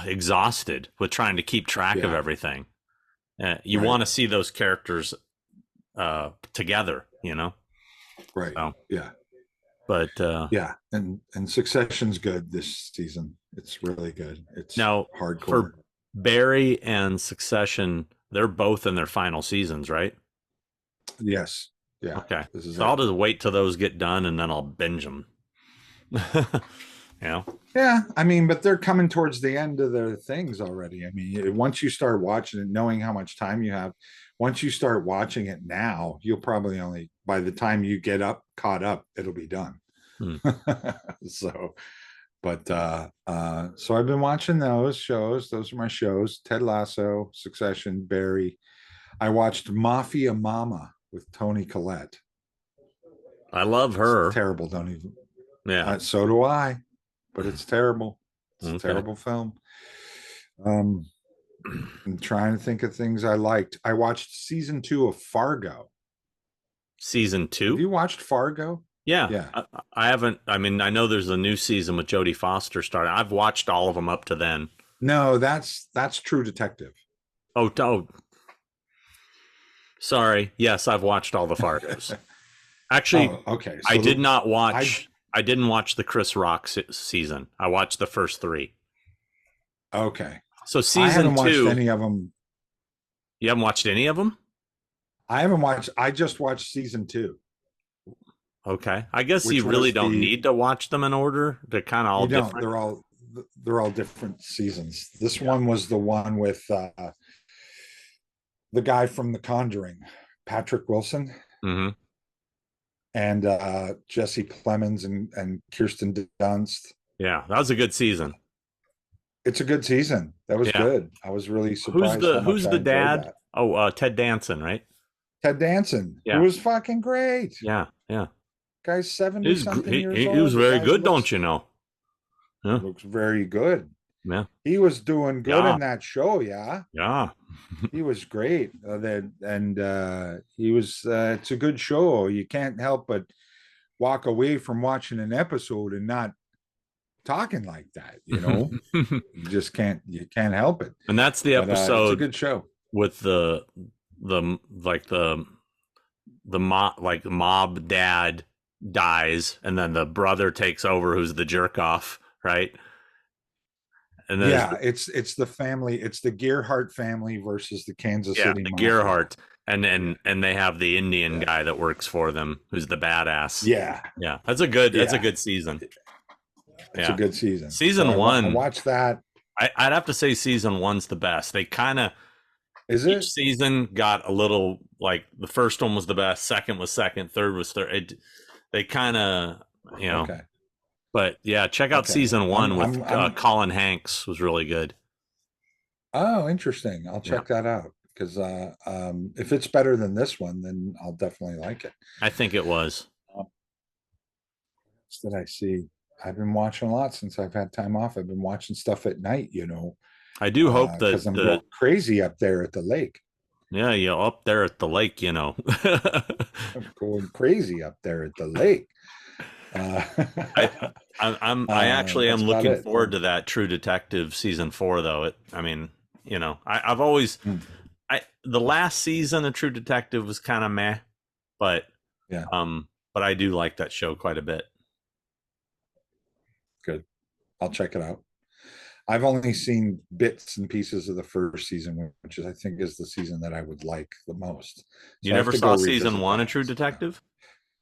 exhausted with trying to keep track of yeah, everything. You right, want to see those characters together, right, so yeah. but Yeah, and Succession's good this season. It's really good. It's now hardcore. for Barry and Succession, they're both in their final seasons, right? Yes. Yeah. Okay. This is So I'll it. just wait till those get done and then I'll binge them. Yeah. Yeah, I mean, but they're coming towards the end of their things already. I mean, once you start watching it, knowing how much time you have, once you start watching it now, you'll probably only by the time you get up caught up, it'll be done. Hmm. So, but so I've been watching those shows. Those are my shows: Ted Lasso, Succession, Barry. I watched Mafia Mama with Tony Collette. I love It's her. terrible. Don't even. Yeah. So do I, but it's terrible. It's a Okay. terrible film. Um, I'm trying to think of things I liked. I watched season 2 of Fargo. Season Have two? you watched Fargo? Yeah. Yeah. I haven't. I mean, I know there's a new season with Jodie Foster starting. I've watched all of them up to then. No, that's True Detective. Oh, sorry. Yes, I've watched all the Fargos. Actually, Oh, okay. I So did not I watch. I didn't watch the Chris Rock season. I watched the first three. okay. So I season haven't watched two, any of them. you haven't watched any of them? I haven't watched. I just watched season 2, Okay. I guess you which really was don't the need to watch them in order. They're kind of all you don't. different. They're all different seasons. This Yeah. one was the one with the guy from The Conjuring, Patrick Wilson, Hmm. and Jesse Plemons and Kirsten Dunst. Yeah. That was a good season. It's a good season. That was Yeah. good. I was really Who's surprised the how much Who's I the enjoyed dad? that. Oh, Ted Danson, right? Ted Danson, it Yeah. was fucking great. Yeah. Yeah. Guy's 70 something years He was old. The very guy good, don't you know? Yeah. looks very good. Yeah. He was doing good Yeah. in that show. Yeah, Yeah. he was great. He was. It's a good show. You can't help but walk away from watching an episode and not talking like that. You just can't. You can't help it. And that's the But it's a episode good show. with the like the mob dad dies and then the brother takes over who's the jerk off, right? And then Yeah, it's the family. It's the Gearhart family versus the Kansas City the Mafia. Gearhart and Yeah, and they have the Indian yeah, guy that works for them who's the badass. yeah, Yeah. That's a yeah. good season. It's a Yeah. good season. So Season I one, watched that. I'd have to say season one's the best. They kind of Is each it season got a little like the first one was the best, second was second, third was third. They kind of, okay? but yeah, check out Okay. season one with I'm. Colin Hanks was really good. Oh, interesting. I'll Yeah, check that out because if it's better than this one, then I'll definitely like it. I think it was. What did I see? I've been watching a lot since I've had time off. I've been watching stuff at night, I do hope because that I'm going crazy up there at the lake. yeah, up there at the lake, I'm going crazy up there at the lake. Uh, I I actually that's am about looking it. forward to that True Detective season 4 though. I've always Hmm. the last season of True Detective was kind of meh, but Yeah, but I do like that show quite a bit. good. I'll check it out. I've only seen bits and pieces of the first season, which is, I think, is the season that I would like the most. You So I have never to go saw season revisit 1 of that. True Detective?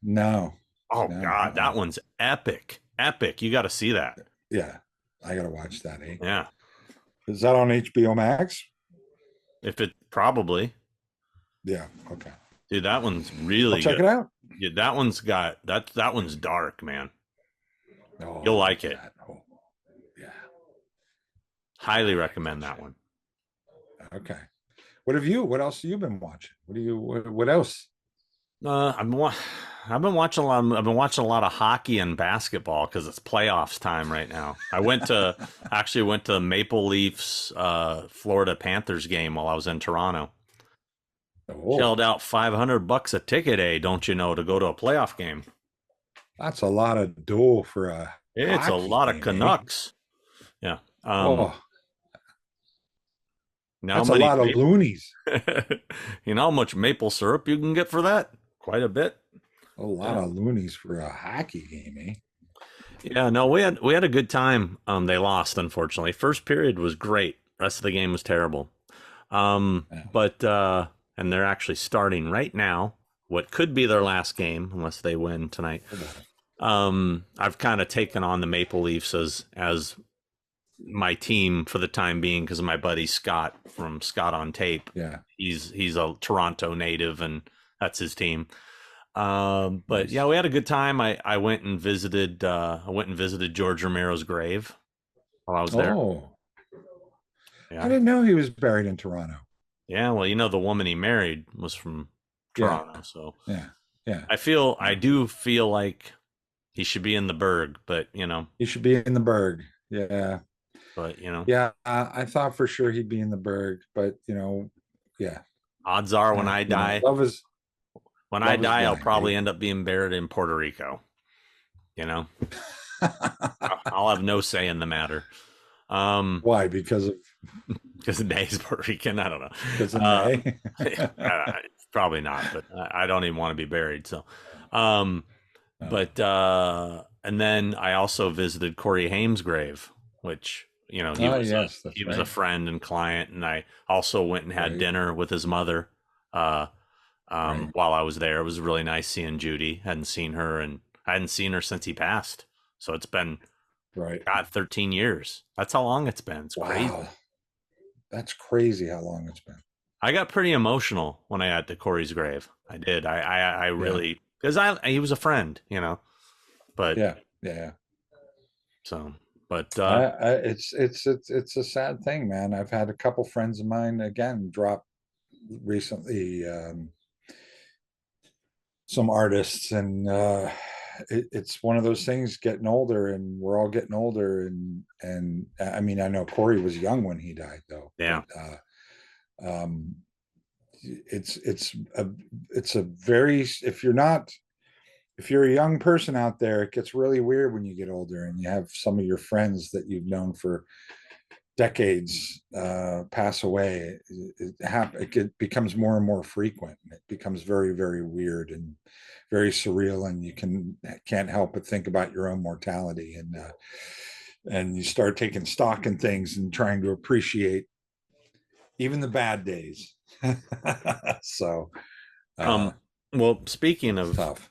No, Oh no. God, that one's epic. Epic. You got to see that. Yeah, I gotta watch that. Eh? Yeah. Is that on HBO Max? If it probably. Yeah. Okay. Dude, that one's I'll really check good. it out. Yeah, that one's got that one's dark, man. Oh, You'll I like love it. that. Oh, yeah. Highly recommend that one. Okay. What else have you been watching? What else? I've been watching a lot. I've been watching a lot of hockey and basketball because it's playoffs time right now. I went to Maple Leafs Florida Panthers game while I was in Toronto. Oh, Shelled out $500 a ticket, don't you know, to go to a playoff game. that's a lot of dough for a It's a hockey lot of game, eh? Canucks. Yeah. Oh, Now that's a many lot of loonies. you know how much maple syrup you can get for that? Quite a bit. A lot Yeah. of loonies for a hockey game, eh? Yeah, no, we had a good time. They lost, unfortunately. First period was great. Rest of the game was terrible. Yeah. But and they're actually starting right now what could be their last game unless they win tonight. I've kind of taken on the Maple Leafs as my team for the time being because of my buddy Scott from Scott on Tape. Yeah. He's a Toronto native and that's his team. But Nice. yeah, we had a good time. I went and visited George Romero's grave while I was there. Oh, Yeah. I didn't know he was buried in Toronto. Yeah, well, the woman he married was from Yeah. Toronto, so Yeah. Yeah. I do feel like he should be in the Berg, but He should be in the Berg. Yeah. but Yeah. I thought for sure he'd be in the Berg, but yeah. odds are when I die, love is I'll blind, probably eh? end up being buried in Puerto Rico. I'll have no say in the matter. Why? Because of Because Nay's Puerto Rican. I don't know. because of Nay? Probably not, but I don't even want to be buried. So, No. but and then I also visited Corey Haim's grave, which he Yes, that's he was right. a friend and client, and I also went and had Right. dinner with his mother. Right. While I was there, it was really nice seeing Judy. Hadn't seen her, and I hadn't seen her since he passed. So it's been Right. 13 years. That's how long it's been. It's crazy. Wow. That's crazy how long it's been. I got pretty emotional when I got to Corey's grave. I did. I really because he was a friend, But Yeah. so, but It's a sad thing, man. I've had a couple friends of mine again drop recently. Some artists, and it's one of those things. Getting older, and we're all getting older, and I mean, I know Corey was young when he died, though. yeah, But, it's a very if you're a young person out there, it gets really weird when you get older and you have some of your friends that you've known for decades pass away. It becomes more and more frequent. It becomes very, very weird and very surreal, and you can't help but think about your own mortality, and you start taking stock in things and trying to appreciate even the bad days. So well, speaking it's of tough.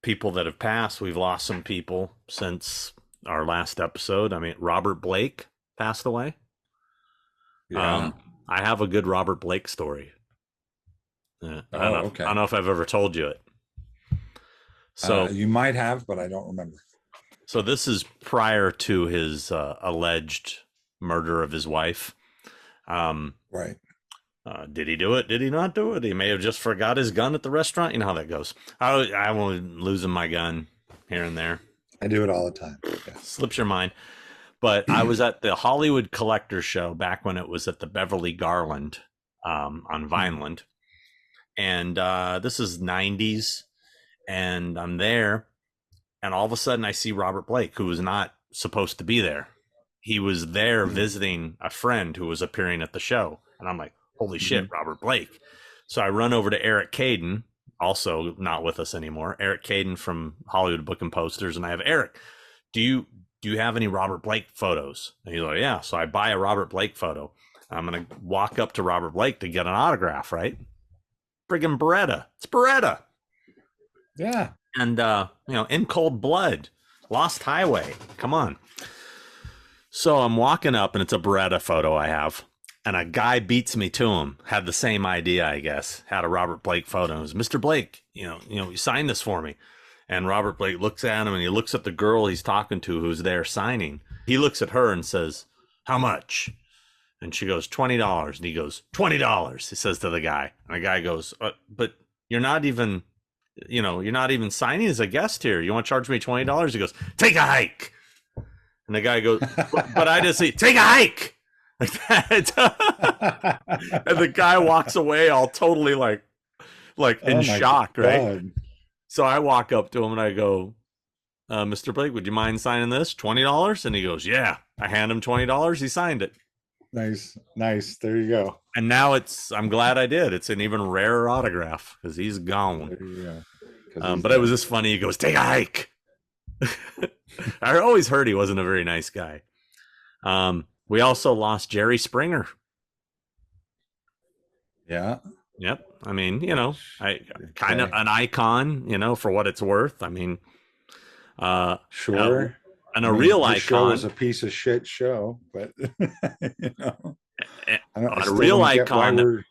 people that have passed, we've lost some people since our last episode. I mean, Robert Blake passed away. Yeah. I have a good Robert Blake story. I Okay. don't know if I've ever told you it. So you might have, but I don't remember. So this is prior to his alleged murder of his wife. Right. Did he do it? Did he not do it? He may have just forgot his gun at the restaurant. You know how that goes. I was losing my gun here and there. I do it all the time. Yeah. Slips your mind. But I was at the Hollywood Collector Show back when it was at the Beverly Garland on Vineland. And this is 90s. And I'm there. And all of a sudden I see Robert Blake, who was not supposed to be there. He was there visiting a friend who was appearing at the show. And I'm like, holy shit, Robert Blake. So I run over to Eric Caden, also not with us anymore. Eric Caden from Hollywood Book and Posters. And I have, Eric, do you have any Robert Blake photos? And he's like, yeah. So I buy a Robert Blake photo. I'm going to walk up to Robert Blake to get an autograph, right? Friggin' Beretta. It's Beretta. Yeah. And, In Cold Blood, Lost Highway. Come on. So I'm walking up, and it's a Beretta photo I have. And a guy beats me to him. Had the same idea, I guess. Had a Robert Blake photo. It was, Mr. Blake, you signed this for me. And Robert Blake looks at him, and he looks at the girl he's talking to who's there signing. He looks at her and says, how much? And she goes, $20. And he goes, $20, he says to the guy. And the guy goes, but you're not even, you're not even signing as a guest here. You want to charge me $20? He goes, take a hike. And the guy goes, but I just say, take a hike. Like that. And the guy walks away all totally like in shock, right? God. So I walk up to him and I go, Mr. Blake, would you mind signing this? $20? And he goes, yeah. I hand him $20. He signed it. Nice. There you go. And now I'm glad I did. It's an even rarer autograph because he's gone. There you go. But it was just funny. He goes, take a hike. I always heard he wasn't a very nice guy. We also lost Jerry Springer. Yeah. Yep. I mean, kind of an icon, for what it's worth. I mean, sure. And a real icon. Show was a piece of shit show, but a real icon. We're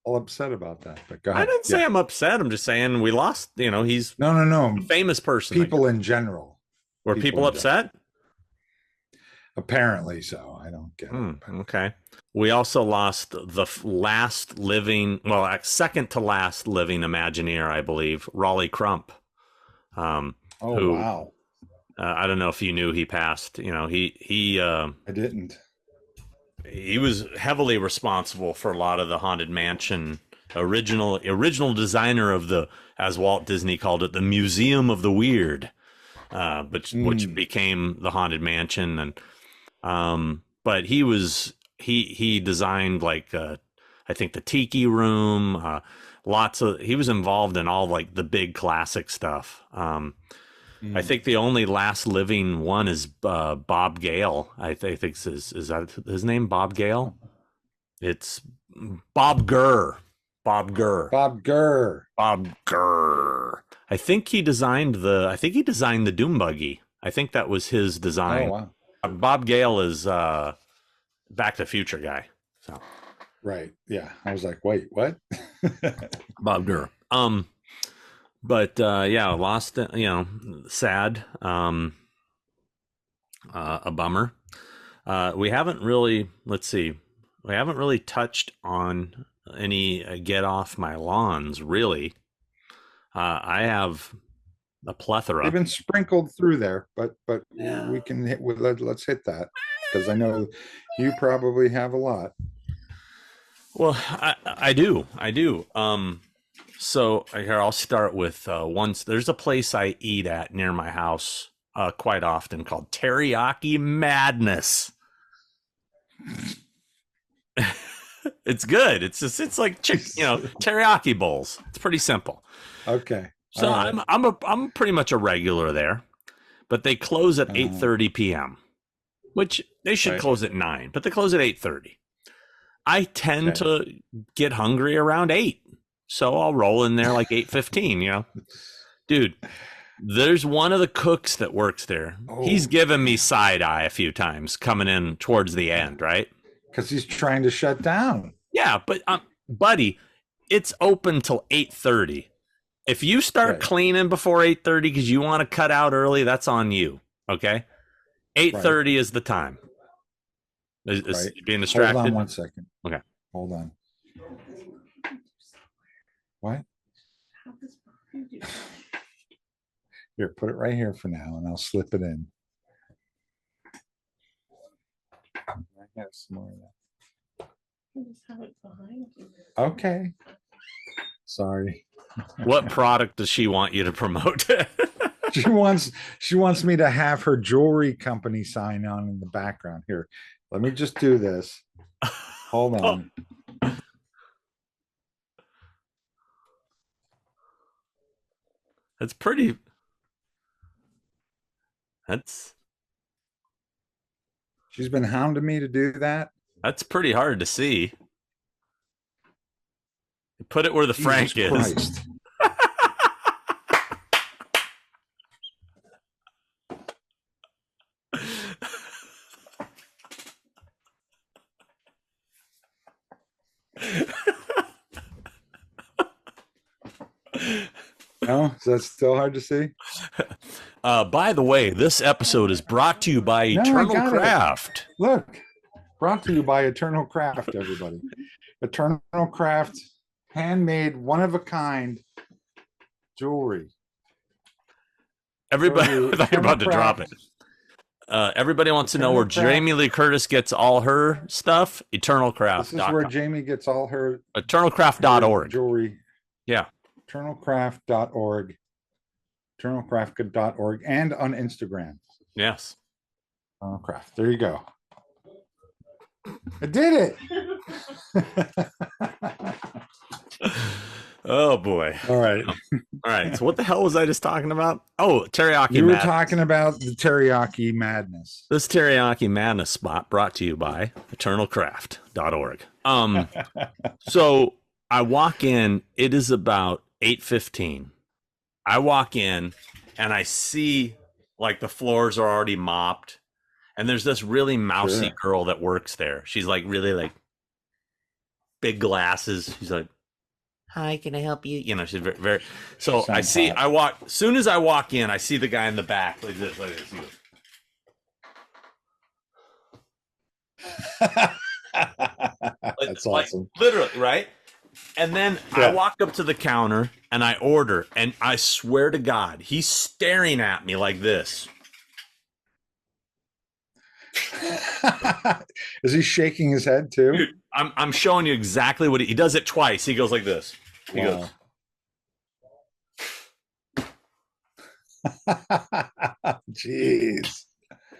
all upset about that. But go ahead. I didn't say I'm upset. I'm just saying we lost. He's no a famous person. People in general. Were people upset? Apparently so. I don't get it. Okay. We also lost the last living, second to last living Imagineer, I believe, Raleigh Crump. Wow. I don't know if you knew he passed. He I didn't. He was heavily responsible for a lot of the Haunted Mansion original designer of the, as Walt Disney called it, the Museum of the Weird, which became the Haunted Mansion. And but he designed I think the Tiki Room, he was involved in all the big classic stuff. I think the only last living one is Bob Gale. I think is that his name, Bob Gale? It's Bob Gurr. Bob Gurr. I think he designed the Doom Buggy. I think that was his design. Oh wow. Bob Gale is Back to the Future guy. So. Right. Yeah. I was like, wait, what? Bob Gurr. But lost, sad, a bummer. We haven't really touched on any get off my lawns, really. I have a plethora. They've been sprinkled through there, but Yeah. we can let's hit that, because I know you probably have a lot. Well, I do. So here, I'll start with there's a place I eat at near my house quite often called Teriyaki Madness. It's good. It's like teriyaki bowls. It's pretty simple. Okay. So right. I'm pretty much a regular there, but they close at 8:30 p.m., which they should close at 9, but they close at 8:30. I tend to get hungry around 8. So I'll roll in there like 8:15, Dude, there's one of the cooks that works there. Oh. He's given me side eye a few times coming in towards the end, right? Because he's trying to shut down. Yeah, but buddy, it's open till 8:30. If you start cleaning before 8:30 because you want to cut out early, that's on you. Okay, 8:30 is the time. Is being distracted? Hold on one second. Okay, hold on. What? Here, put it right here for now, and I'll slip it in. I have some more of that. Just have it behind you. Okay. Sorry. What product does she want you to promote? She wants me to have her jewelry company sign on in the background. Here, let me just do this. Hold on. That's pretty. She's been hounding me to do that. That's pretty hard to see. Put it where the Frank is. Christ. No, is that still hard to see? By the way, this episode is brought to you by Eternal Craft. Look, brought to you by Eternal Craft, everybody. Eternal Craft, handmade, one of a kind jewelry. Everybody, I thought you were about to drop it. Everybody wants to know where Jamie Lee Curtis gets all her stuff. EternalCraft. This is where Jamie gets all her EternalCraft.org. jewelry. Yeah. EternalCraft.org. EternalCraft.org and on Instagram. Yes. Craft. There you go. I did it. Oh boy. All right. All right. So what the hell was I just talking about? Oh, teriyaki. You were madness. talking about the teriyaki madness. This teriyaki madness spot brought to you by eternalcraft.org. So I walk in, it is about 8:15. I walk in and I see like the floors are already mopped. And there's this really mousy girl that works there. She's like really like big glasses. She's like, "Hi, can I help you?" You know, she's very, very. So I see, hot. As soon as I walk in, I see the guy in the back like this, like this. That's awesome. Like, literally, right? And then I walk up to the counter and I order, and I swear to God, he's staring at me like this. Is he shaking his head too? Dude, I'm showing you exactly what he does it twice. He goes like this. He goes. Jeez.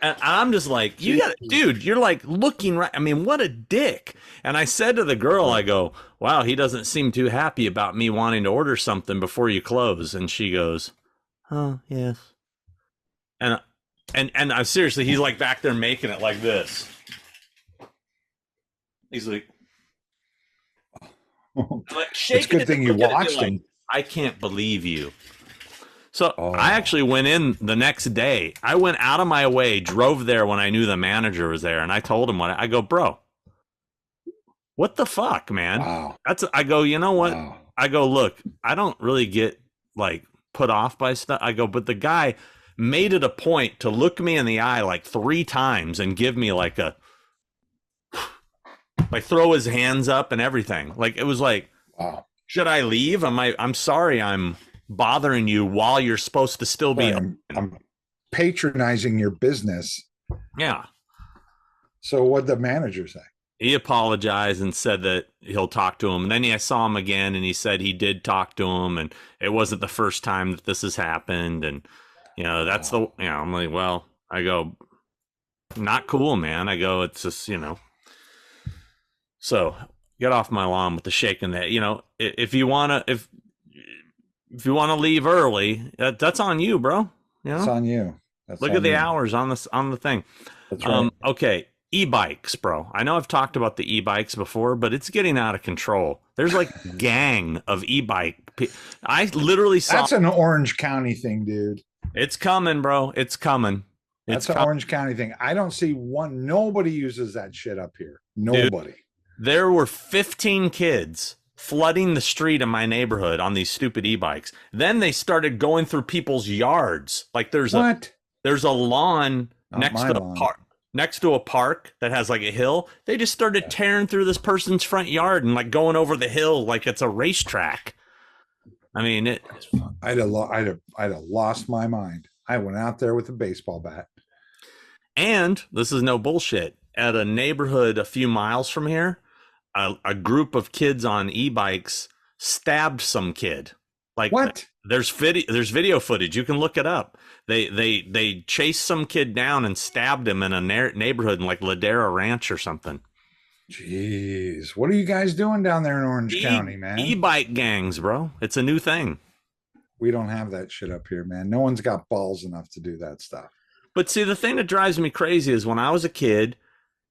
And I'm just like, dude, you're like looking right. I mean, what a dick. And I said to the girl, I go, wow, he doesn't seem too happy about me wanting to order something before you close. And she goes, oh, yes. And I seriously, he's like back there making it like this. He's like it's a good thing you watched him. Like, I can't believe you. So I actually went in the next day. I went out of my way, drove there when I knew the manager was there, and I told him I go, bro, what the fuck, man? Wow. I go, you know what? Wow. I go, look, I don't really get like put off by stuff. I go, but the guy made it a point to look me in the eye like 3 times and give me like throw his hands up and everything. Like it was like, wow. Should I leave? I'm sorry I'm bothering you while you're supposed to still be I'm patronizing your business. Yeah. So what'd the manager say? He apologized and said that he'll talk to him. And then I saw him again and he said he did talk to him and it wasn't the first time that this has happened. And you know, that's I'm like, well, I go, not cool, man. I go, it's just, you know, so get off my lawn with the shaking that, you know, if you want to leave early, that's on you, bro. You know? It's on you. Look at the hours on the thing. That's right. Okay. E-bikes, bro. I know I've talked about the e-bikes before, but it's getting out of control. There's like a gang of e-bike. I literally saw. That's an Orange County thing, dude. It's coming, bro. It's coming. That's an Orange County thing. I don't see one. Nobody uses that shit up here. Nobody. Dude, there were 15 kids flooding the street in my neighborhood on these stupid e-bikes. Then they started going through people's yards. Like there's a lawn next to a park that has like a hill. They just started tearing through this person's front yard and like going over the hill like it's a racetrack. I mean, I'd have lost my mind. I went out there with a baseball bat. and this is no bullshit. At a neighborhood a few miles from here, a group of kids on e-bikes stabbed some kid. Like What? There's video footage. You can look it up. They chased some kid down and stabbed him in a neighborhood in like Ladera Ranch or something. Jeez, what are you guys doing down there in Orange County, man? E-bike gangs, bro. It's a new thing. We don't have that shit up here, man. No one's got balls enough to do that stuff. But see, the thing that drives me crazy is when I was a kid,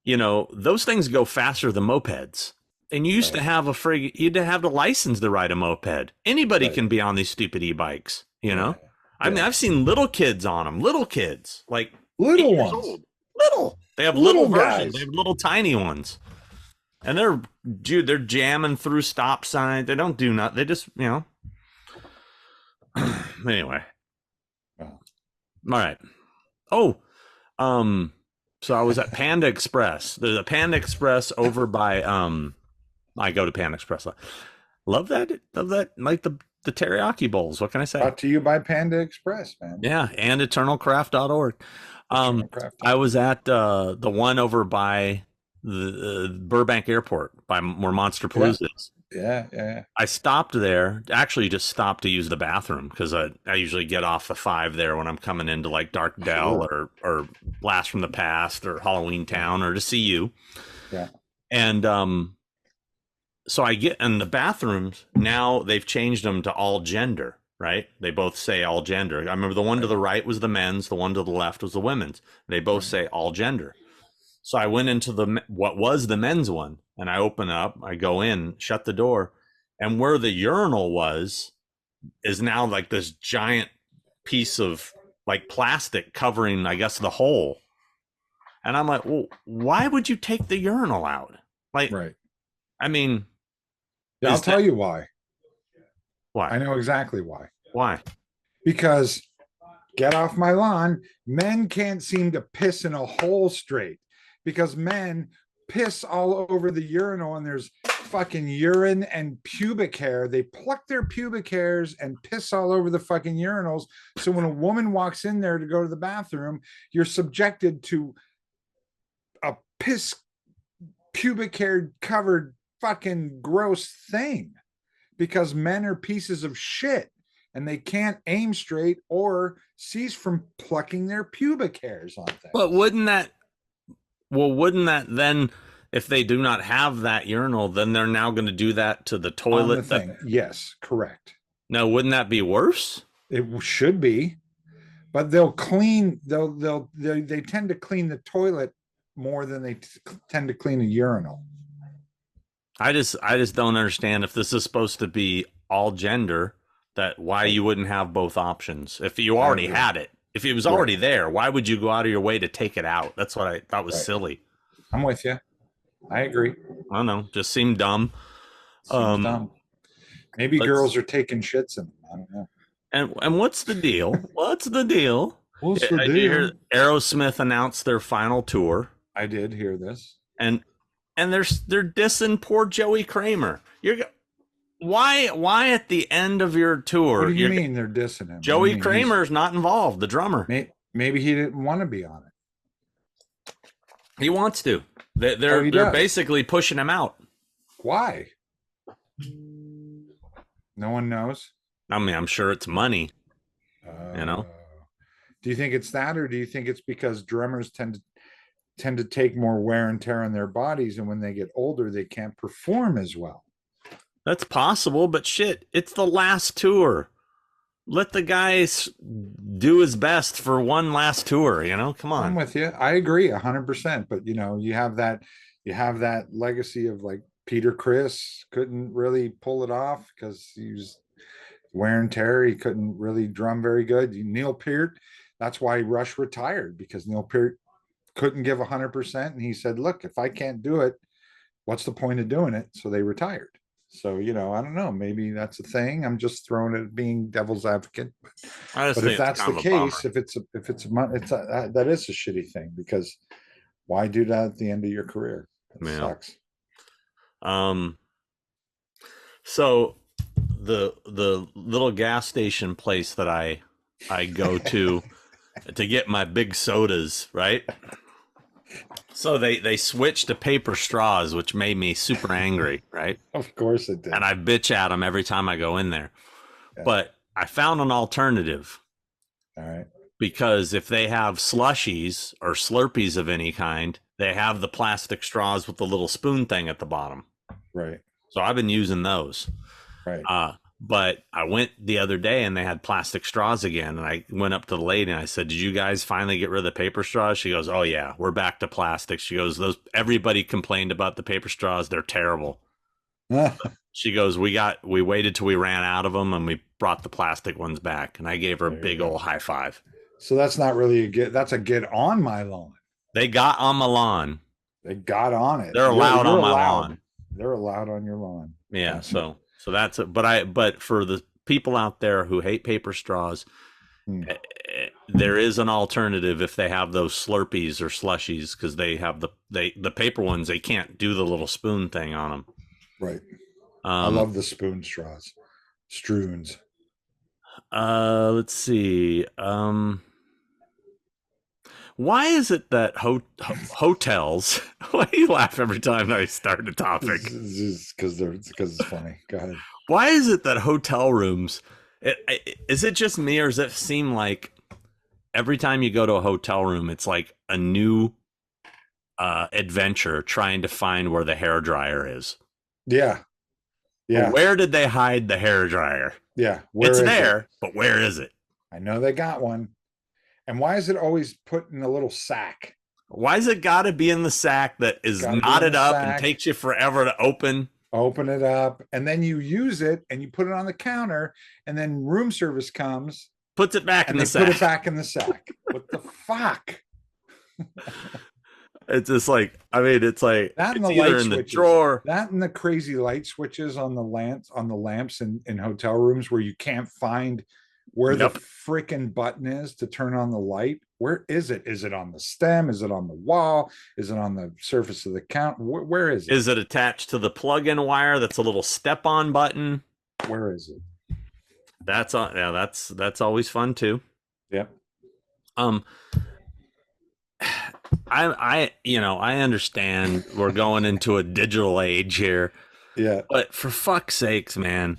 you know, those things go faster than mopeds. And you used to have you'd have the license to ride a moped. Anybody can be on these stupid e-bikes, you know? Yeah. I mean, I've seen little kids on them, little kids, like little ones. Old. Little. They have little versions. They have little tiny ones. And they're jamming through stop signs. They don't do nothing. They just, you know. Anyway. All right. Oh, so I was at Panda Express. There's a Panda Express over by I go to Panda Express. Love that. Like the teriyaki bowls. What can I say? Brought to you by Panda Express, man. Yeah, and eternalcraft.org. I was at the one over by the Burbank Airport by where Monster Palooza is. Yeah. I stopped there. Actually, just stopped to use the bathroom because I usually get off the 5 there when I'm coming into like Dark Dell or Blast from the Past or Halloween Town or to see you. Yeah. And so I get in the bathrooms now. They've changed them to all gender. Right? They both say all gender. I remember the one to the right was the men's. The one to the left was the women's. They both say all gender. So I went into what was the men's one, and I open up, I go in, shut the door, and where the urinal was is now like this giant piece of like plastic covering, I guess, the hole. And I'm like, well, why would you take the urinal out? Like, right. I mean, yeah, I'll tell you why. Why? I know exactly why. Why? Because get off my lawn, men can't seem to piss in a hole straight. Because men piss all over the urinal and there's fucking urine and pubic hair. They pluck their pubic hairs and piss all over the fucking urinals. So when a woman walks in there to go to the bathroom, you're subjected to a piss pubic hair covered fucking gross thing because men are pieces of shit and they can't aim straight or cease from plucking their pubic hairs on things. But wouldn't that then, if they do not have that urinal, then they're now going to do that to the toilet? Yes, correct. Now, wouldn't that be worse? It should be, but they tend to clean the toilet more than they tend to clean a urinal. I just don't understand if this is supposed to be all gender, that why you wouldn't have both options. If you already had it. If it was already there, why would you go out of your way to take it out? That's what I thought was silly. I'm with you. I agree. I don't know. Just seemed dumb. Dumb. Maybe girls are taking shits in them. I don't know. And what's the deal? What's the deal? Aerosmith announced their final tour. I did hear this. And they're dissing poor Joey Kramer. Why at the end of your tour? What do you mean they're dissing him? Joey Kramer's not involved, the drummer. Maybe he didn't want to be on it. He wants to. They're basically pushing him out. Why? No one knows. I mean, I'm sure it's money. You know. Do you think it's that, or do you think it's because drummers tend to take more wear and tear on their bodies, and when they get older, they can't perform as well? That's possible, but shit, it's the last tour. Let the guys do his best for one last tour, you know? Come on. I'm with you. I agree 100%, but you know, you have that legacy of like Peter Criss couldn't really pull it off because he was wear and tear. He couldn't really drum very good. Neil Peart, that's why Rush retired, because Neil Peart couldn't give 100%. And he said, look, if I can't do it, what's the point of doing it? So they retired. So, you know, I don't know. Maybe that's a thing. I'm just throwing it being devil's advocate. But if that's the case, that is a shitty thing, because why do that at the end of your career? It sucks. So the little gas station place that I go to get my big sodas, right? So they switched to paper straws, which made me super angry, right? Of course it did. And I bitch at them every time I go in there. Yeah. But I found an alternative. All right. Because if they have slushies or Slurpees of any kind, they have the plastic straws with the little spoon thing at the bottom. Right. So I've been using those. Right. But I went the other day and they had plastic straws again. And I went up to the lady and I said, "Did you guys finally get rid of the paper straws?" She goes, "Oh yeah, we're back to plastic." She goes, everybody complained about the paper straws. They're terrible. She goes, we waited till we ran out of them and we brought the plastic ones back. And I gave her a big old high five. So that's not really that's a get on my lawn. They got on my lawn. They got on it. They're allowed on my lawn. They're allowed on your lawn. Yeah. So that's it. But for the people out there who hate paper straws, there is an alternative if they have those Slurpees or slushies, because they have the paper ones. They can't do the little spoon thing on them. Right. I love the spoon straws. Struons. Let's see. Why is it that hotels? Why do you laugh every time I start a topic? Because it's funny. Go ahead. Why is it that hotel rooms? Is it just me, or does it seem like every time you go to a hotel room, it's like a new adventure trying to find where the hairdryer is? Yeah. Yeah. But where did they hide the hairdryer? Yeah. It's there, but where is it? I know they got one. And why is it always put in a little sack? Why is it got to be in the sack that is knotted up and takes you forever to open? Open it up, and then you use it, and you put it on the counter, and then room service comes, puts it back in the sack. Put it back in the sack. What the fuck? It's just like, I mean, it's like that and it's the either light in switches, the drawer. That and the crazy light switches on the lamps in hotel rooms where you can't find where the freaking button is to turn on the light. Where is it? Is it on the stem? Is it on the wall? Is it on the surface of the counter? Where is it? Is it attached to the plug-in wire that's a little step-on button? Where is it? That's that's always fun too. Yep. I understand we're going into a digital age here. Yeah. But for fuck's sakes, man,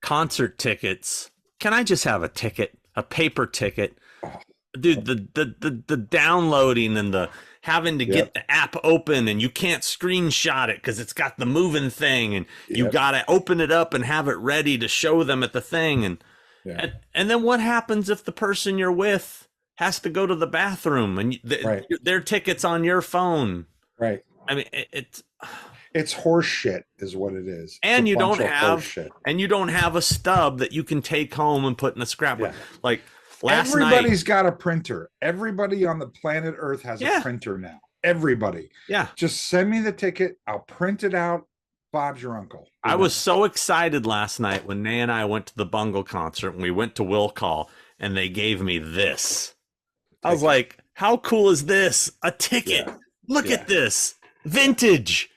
concert tickets. Can I just have a ticket, a paper ticket? Dude, the downloading and the having to get the app open, and you can't screenshot it because it's got the moving thing, and you got to open it up and have it ready to show them at the thing. And then what happens if the person you're with has to go to the bathroom and their ticket's on your phone? Right. I mean, it's horse shit is what it is. And you don't have a stub that you can take home and put in a scrapbook. Like last night, everybody's got a printer. Everybody on the planet Earth has a printer now. Everybody. Yeah. Just send me the ticket. I'll print it out. Bob's your uncle. I was so excited last night when Nay and I went to the Bungle concert, and we went to Will Call, and they gave me this. I was like, how cool is this? A ticket. Look at this. Vintage.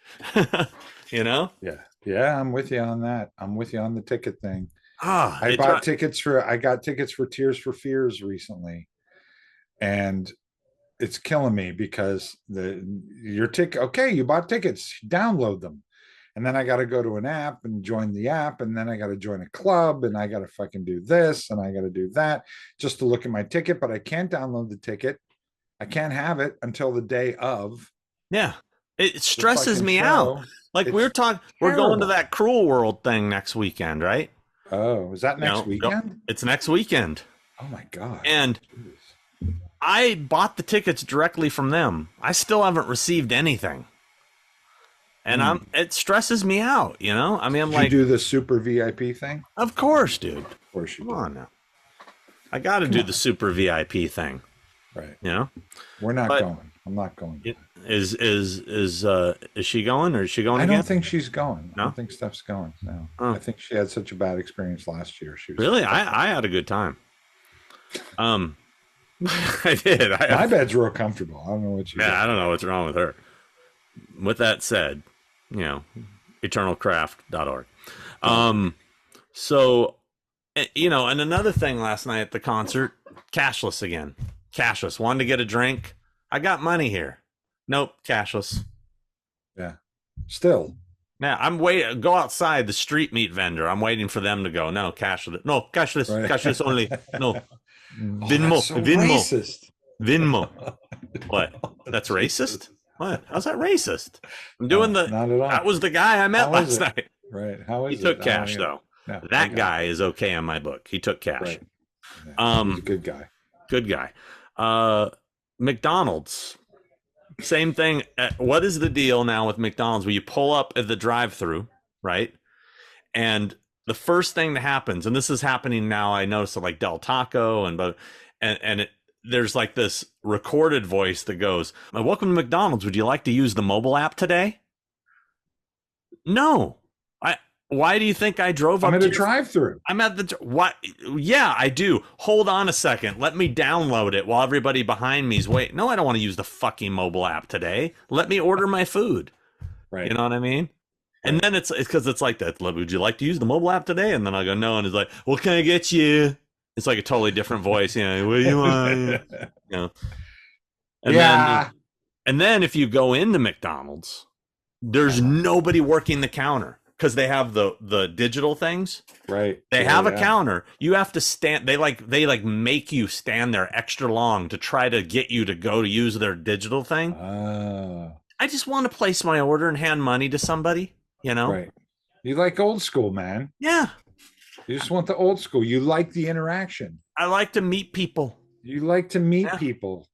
You know? Yeah, I'm with you on that. I'm with you on the ticket thing. I got tickets for Tears for Fears recently, and it's killing me because your ticket. Okay, you bought tickets, download them, and then I got to go to an app and join the app, and then I got to join a club, and I got to fucking do this, and I got to do that just to look at my ticket. But I can't download the ticket. I can't have it until the day of. Yeah, it stresses me out. Like we're going to that Cruel World thing next weekend, right? Oh, is that next weekend? It's next weekend. Oh my God. And I bought the tickets directly from them. I still haven't received anything. And it stresses me out, you know? I mean, I'm like, you do the super VIP thing? Of course, dude. Of course you do. Come on now. I got to do the super VIP thing. Right. You know? We're not going. I'm not going. Is she going, or is she going I again? don't think she's going. No? I don't think Steph's going. No. I think she had such a bad experience last year. She was really? I had a good time. I did. My bed's real comfortable. I don't know what you I don't know what's wrong with her. With that said, eternalcraft.org. So, and another thing last night at the concert, cashless again. Cashless. Wanted to get a drink. I got money here. Nope, cashless. Yeah. Still. Now I'm waiting. Go outside the street meat vendor. I'm waiting for them to go. No, cashless. No, cashless. Right. Cashless only. No, Venmo. That's so Venmo. racist. Venmo. What? That's racist? What? How's that racist? I'm doing not at all. That was the guy I met How last is it? night. Right. How is He took it? cash though. No, That guy is okay on my book. He took cash. Right. Yeah, he's a good guy. Good guy. McDonald's. Same thing. What is the deal now with McDonald's where you pull up at the drive-thru, right? And the first thing that happens, and this is happening now, I noticed it like Del Taco there's like this recorded voice that goes, "Welcome to McDonald's. Would you like to use the mobile app today?" No. Why do you think I drove up? I'm at a drive-thru. I'm at the what? Yeah, I do. Hold on a second. Let me download it while everybody behind me's waiting. No, I don't want to use the fucking mobile app today. Let me order my food. Right. You know what I mean? And then it's because it's like that. Would you like to use the mobile app today? And then I go no, and it's like, "What can I get you?" It's like a totally different voice. You know, what do you want? You know. And then if you go into McDonald's, there's nobody working the counter. Because they have the digital things, right? They have a counter. You have to stand. They make you stand there extra long to try to get you to go to use their digital thing. I just want to place my order and hand money to somebody. You know, right? You like old school, man. Yeah. You just want the old school. You like the interaction. I like to meet people. You like to meet people.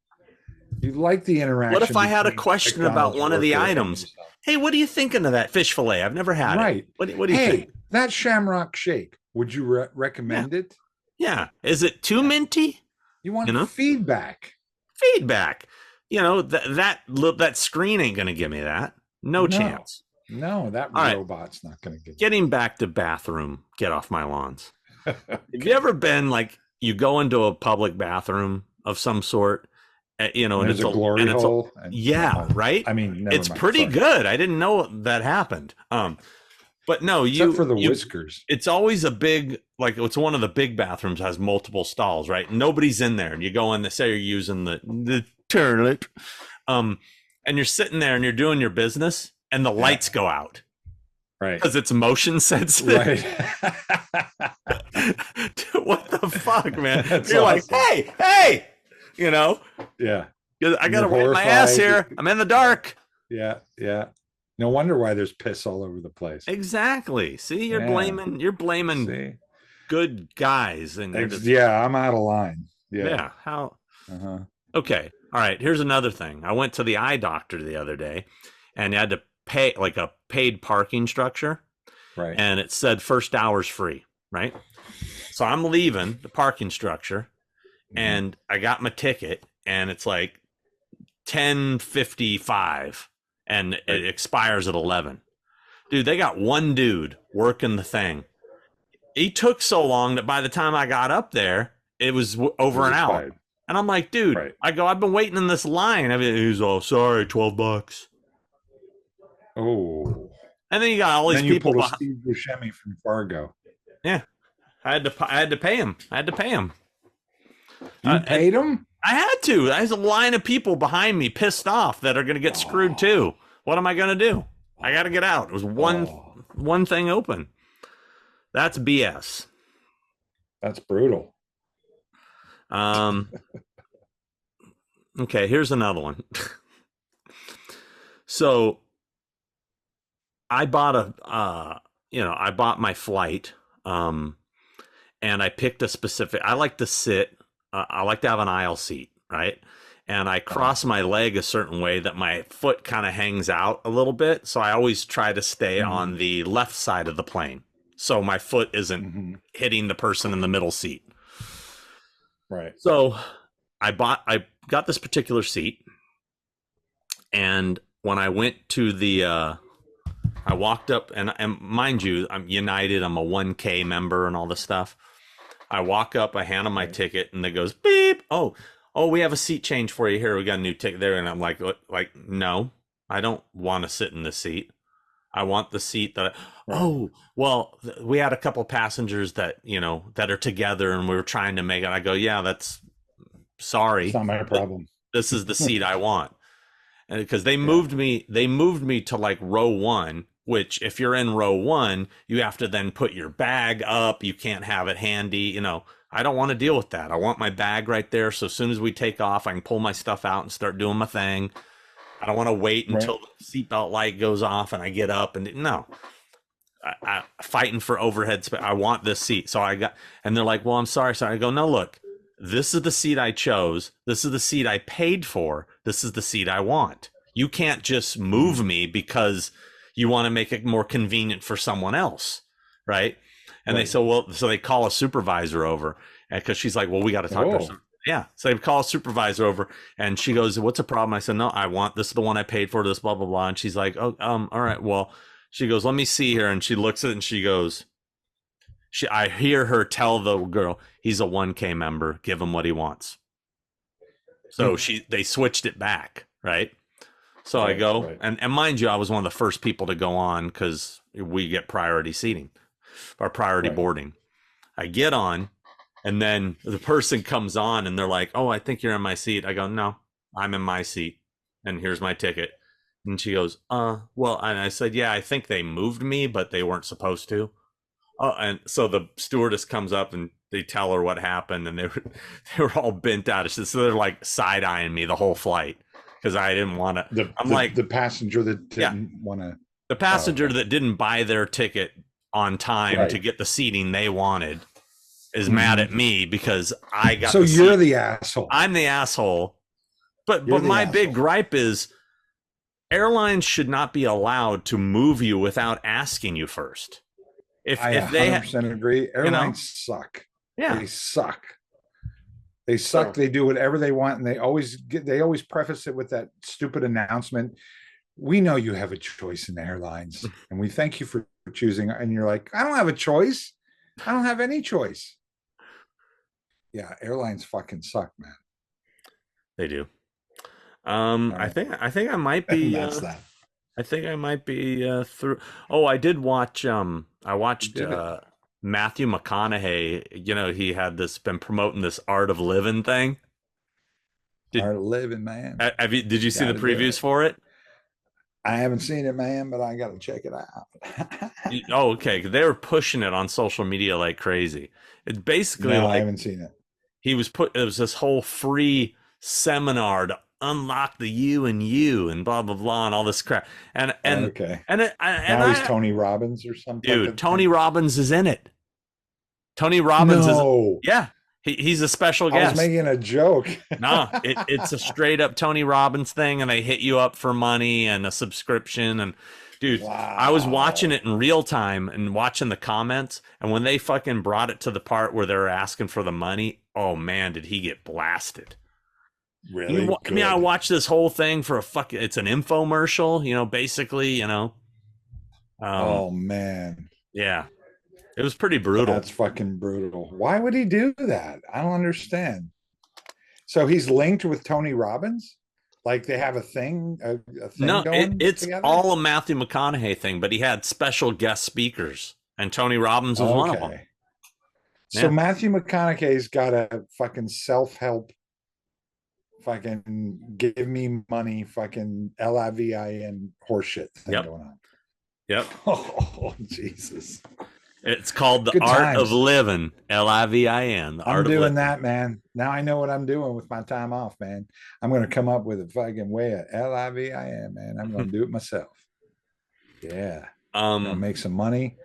You like the interaction. What if I had a question about one of the items? Hey, what are you thinking of that fish fillet? I've never had it. What do you think? That Shamrock Shake. Would you recommend it? Yeah. Is it too minty? You want feedback. Feedback. You know, that screen ain't going to give me that. No chance. No, that robot's not going to give. Getting back to bathroom. Get off my lawns. Okay. Have you ever been like you go into a public bathroom of some sort? And it's a glory hole. Right. I mean, it's pretty good. I didn't know that happened. But no, except for the whiskers. It's always a big, like it's one of the big bathrooms has multiple stalls, right? Nobody's in there, and you go in. They say you're using the toilet, and you're sitting there and you're doing your business, and the lights go out, right? Because it's motion sensitive. Right. Dude, what the fuck, man? That's You're awesome. like, hey. You know? Yeah. I got to wipe my ass here. I'm in the dark. Yeah. Yeah. No wonder why there's piss all over the place. Exactly. See, you're blaming good guys. And I'm out of line. Yeah. How? Okay. All right. Here's another thing. I went to the eye doctor the other day and you had to pay like a paid parking structure. Right. And it said first hour's free. Right. So I'm leaving the parking structure. And I got my ticket, and it's like 10:55, and it expires at 11. Dude, they got one dude working the thing. He took so long that by the time I got up there, it was over an hour. And I'm like, dude, I've been waiting in this line. I mean, he's all sorry, $12. Oh. And then you got all these people. You pulled a Steve Buscemi from Fargo. Yeah, I had to pay him. You paid him? I had to. There's a line of people behind me pissed off that are going to get screwed too. What am I going to do? I got to get out. It was one thing open. That's BS. That's brutal. Okay, here's another one. So I bought I bought my flight, and I picked a specific, I like to sit, I like to have an aisle seat, right? And I cross my leg a certain way that my foot kind of hangs out a little bit. So I always try to stay on the left side of the plane, so my foot isn't hitting the person in the middle seat. Right. So I got this particular seat, and when I went to the, I walked up, and mind you, I'm United, I'm a 1K member and all this stuff. I walk up, I hand them my ticket, and it goes beep. Oh, we have a seat change for you here. We got a new ticket there. And I'm like, no, I don't want to sit in this seat. I want the seat that. Right. Oh, well, we had a couple passengers that that are together, and we were trying to make it. I go, yeah, that's It's sorry. not my problem. This is the seat I want, and because they Yeah. moved me to like row one. Which, if you're in row one, you have to then put your bag up. You can't have it handy. I don't want to deal with that. I want my bag right there. So as soon as we take off, I can pull my stuff out and start doing my thing. I don't want to wait Right. until the seatbelt light goes off and I get up and no. I fighting for overhead space. I want this seat. So and they're like, well, I'm sorry. So I go, no, look, this is the seat I chose. This is the seat I paid for. This is the seat I want. You can't just move me because you want to make it more convenient for someone else. Right. And Right. they said, well, so they call a supervisor over because she's like, well, we got to talk to her. Yeah. So they call a supervisor over and she goes, what's the problem? I said, no, I want this is the one I paid for, this, blah, blah, blah. And she's like, oh, all right. Well, she goes, let me see here. And she looks at it and she goes, I hear her tell the girl, he's a 1K member, give him what he wants. So they switched it back. Right. So I go, right. and mind you, I was one of the first people to go on because we get priority seating or priority boarding. I get on, and then the person comes on, and they're like, oh, I think you're in my seat. I go, no, I'm in my seat, and here's my ticket. And she goes, well, and I said, yeah, I think they moved me, but they weren't supposed to. Oh, and so the stewardess comes up, and they tell her what happened, and they were all bent out of shit. So they're like side-eyeing me the whole flight. Because I didn't want to. The passenger that didn't want to. The passenger that didn't buy their ticket on time to get the seating they wanted is mad at me because I got. So you're the asshole. I'm the asshole. But my big gripe is airlines should not be allowed to move you without asking you first. I 100% agree. Airlines suck. Yeah, they suck. They suck. They do whatever they want, and they always preface it with that stupid announcement. We know you have a choice in airlines, and we thank you for choosing. And you're like, I don't have a choice. I don't have any choice. Yeah, airlines fucking suck, man. They do. I think I might be. That's that. I think I might be through. Oh, I did watch. I watched. Matthew McConaughey, he had been promoting this Art of Living thing. Art of Living, man. Did you see the previews for it? I haven't seen it, man, but I got to check it out. Oh, okay. They were pushing it on social media like crazy. It's basically I haven't seen it. It was this whole free seminar to unlock the you and you and blah blah blah and all this crap. And okay. And he's Tony Robbins or something. Dude, Tony Robbins is in it. Tony Robbins is he's a special guest. I was making a joke. No, it's a straight up Tony Robbins thing, and they hit you up for money and a subscription. And dude, wow. I was watching it in real time and watching the comments, and when they fucking brought it to the part where they're asking for the money, oh man, did he get blasted. Really? I mean, I watched this whole thing for it's an infomercial, basically, oh man. Yeah. It was pretty brutal. That's fucking brutal. Why would he do that? I don't understand. So he's linked with Tony Robbins? Like they have a thing no, going it's together? all a Matthew McConaughey thing, but he had special guest speakers, and Tony Robbins was one of them. So yeah. Matthew McConaughey's got a fucking self-help fucking give me money fucking LIVIN horseshit thing going on. Yep. Oh, Jesus. It's called the Art of Living, LIVIN. I'm doing that, man. Now I know what I'm doing with my time off, man. I'm going to come up with a fucking way of LIVIN, man. I'm going to do it myself. Yeah. Make some money.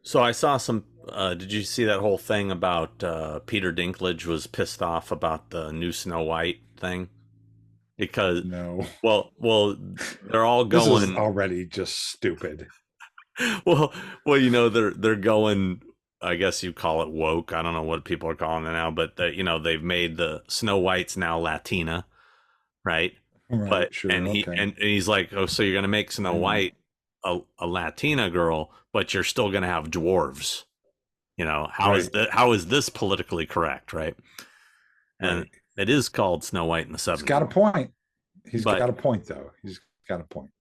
So I saw some. Did you see that whole thing about Peter Dinklage was pissed off about the new Snow White thing? Because no. Well, they're all going. This is already just stupid. Well, they're going. I guess you call it woke. I don't know what people are calling it now, but they've made the Snow White's now Latina, right? But sure, and he's like, oh, so you're gonna make Snow White a Latina girl, but you're still gonna have dwarves. How is this politically correct, right? And it is called Snow White in the 70s. He's got a point. He's got a point, though. He's got a point.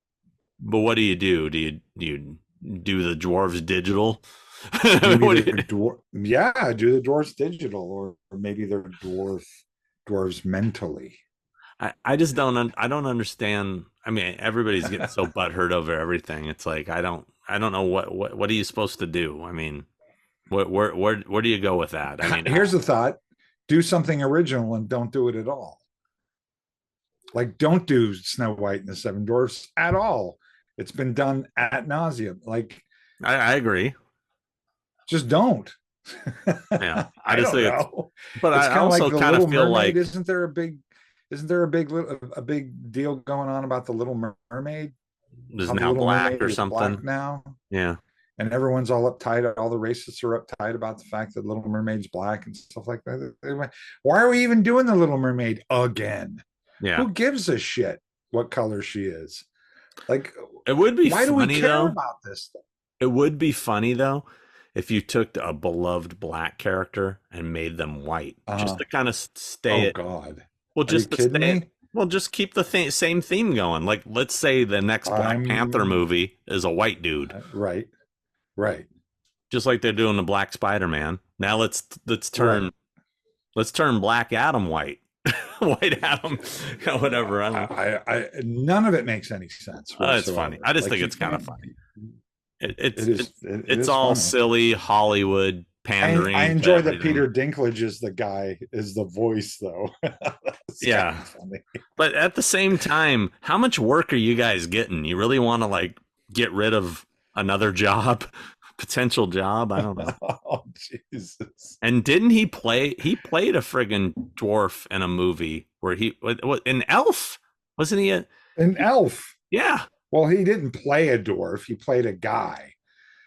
But what do? Do you do the dwarves digital? Do What do either you- yeah, do the dwarves digital, or maybe they're dwarves mentally. I just I don't understand. I mean, everybody's getting so butthurt over everything. It's like I don't know what are you supposed to do? I mean, where do you go with that? I mean, Here's the thought: do something original and don't do it at all. Like, don't do Snow White and the Seven Dwarfs at all. It's been done ad nauseum. Like, I agree. just don't. Yeah, I I just don't think know. but It's I kind of like also the kind of Little feel Mermaid. like Isn't there a big deal going on about the Little Mermaid? is How the now Little black Mermaid or is black something. now, Yeah, and everyone's all uptight. All the racists are uptight about the fact that Little Mermaid's black and stuff like that. Why are we even doing the Little Mermaid again? yeah. Who gives a shit what color she is? Like, It would be why do we funny care though. about this stuff? It would be funny though if you took a beloved black character and made them white, just to kind of stay Oh it. God, Well, are you just to kidding stay it. me? Well, just keep the same theme going. Like, let's say the next Black Panther I'm movie is a white dude, right, right, just like they're doing the Black Spider-Man. Now let's right. turn Black Adam white, White Adam, whatever. I don't know. None of it makes any sense It's funny. whatsoever. I just Like, think you it's kind of can't. funny. It is. It It's is all funny. silly Hollywood I pandering to enjoy that everything. Peter Dinklage is the voice, though. It's Yeah. kind of funny. But at the same time, how much work are you guys getting? You really want to like get rid of another job, potential job? I don't know. Oh Jesus! And didn't he play? He played a friggin' dwarf in a movie where what an elf, wasn't he? An elf. Yeah, Well, he didn't play a dwarf. He played a guy,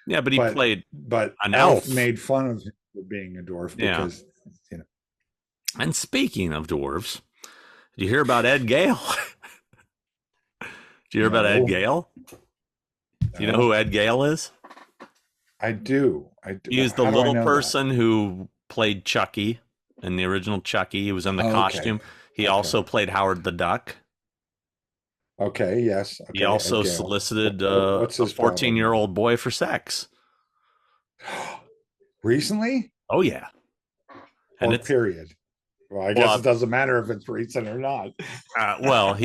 yeah, but he but played an Elf elf. made fun of him for being a dwarf Yeah. because you know. And speaking of dwarves, did you hear about Ed Gale? Did you hear about Ed No. Gale? Do you know No. who Ed Gale is? I do. He was the How do I little know person who played Chucky in the original Chucky. He was in the Oh, okay. costume. He Okay. also played Howard the Duck. that? Okay. Yes. Okay. He also Ed Gale. solicited What's a his problem? 14-year-old boy for sex. Recently? Oh yeah. And Or it's period? Well, I guess it doesn't matter if it's recent or not. well,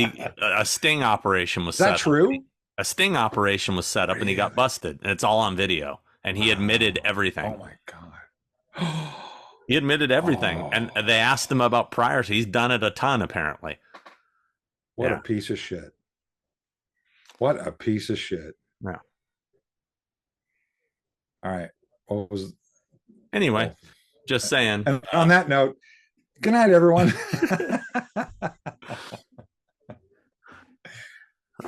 a sting operation was Is that set true? up. A sting operation was set up and he got busted, and it's all on video. And he admitted everything. Oh my God. He admitted everything, Oh. and they asked him about priors. He's done it a ton, apparently. What Yeah. a piece of shit. What a piece of shit. Yeah. All right. What was Anyway, just saying. And on that note, good night, everyone.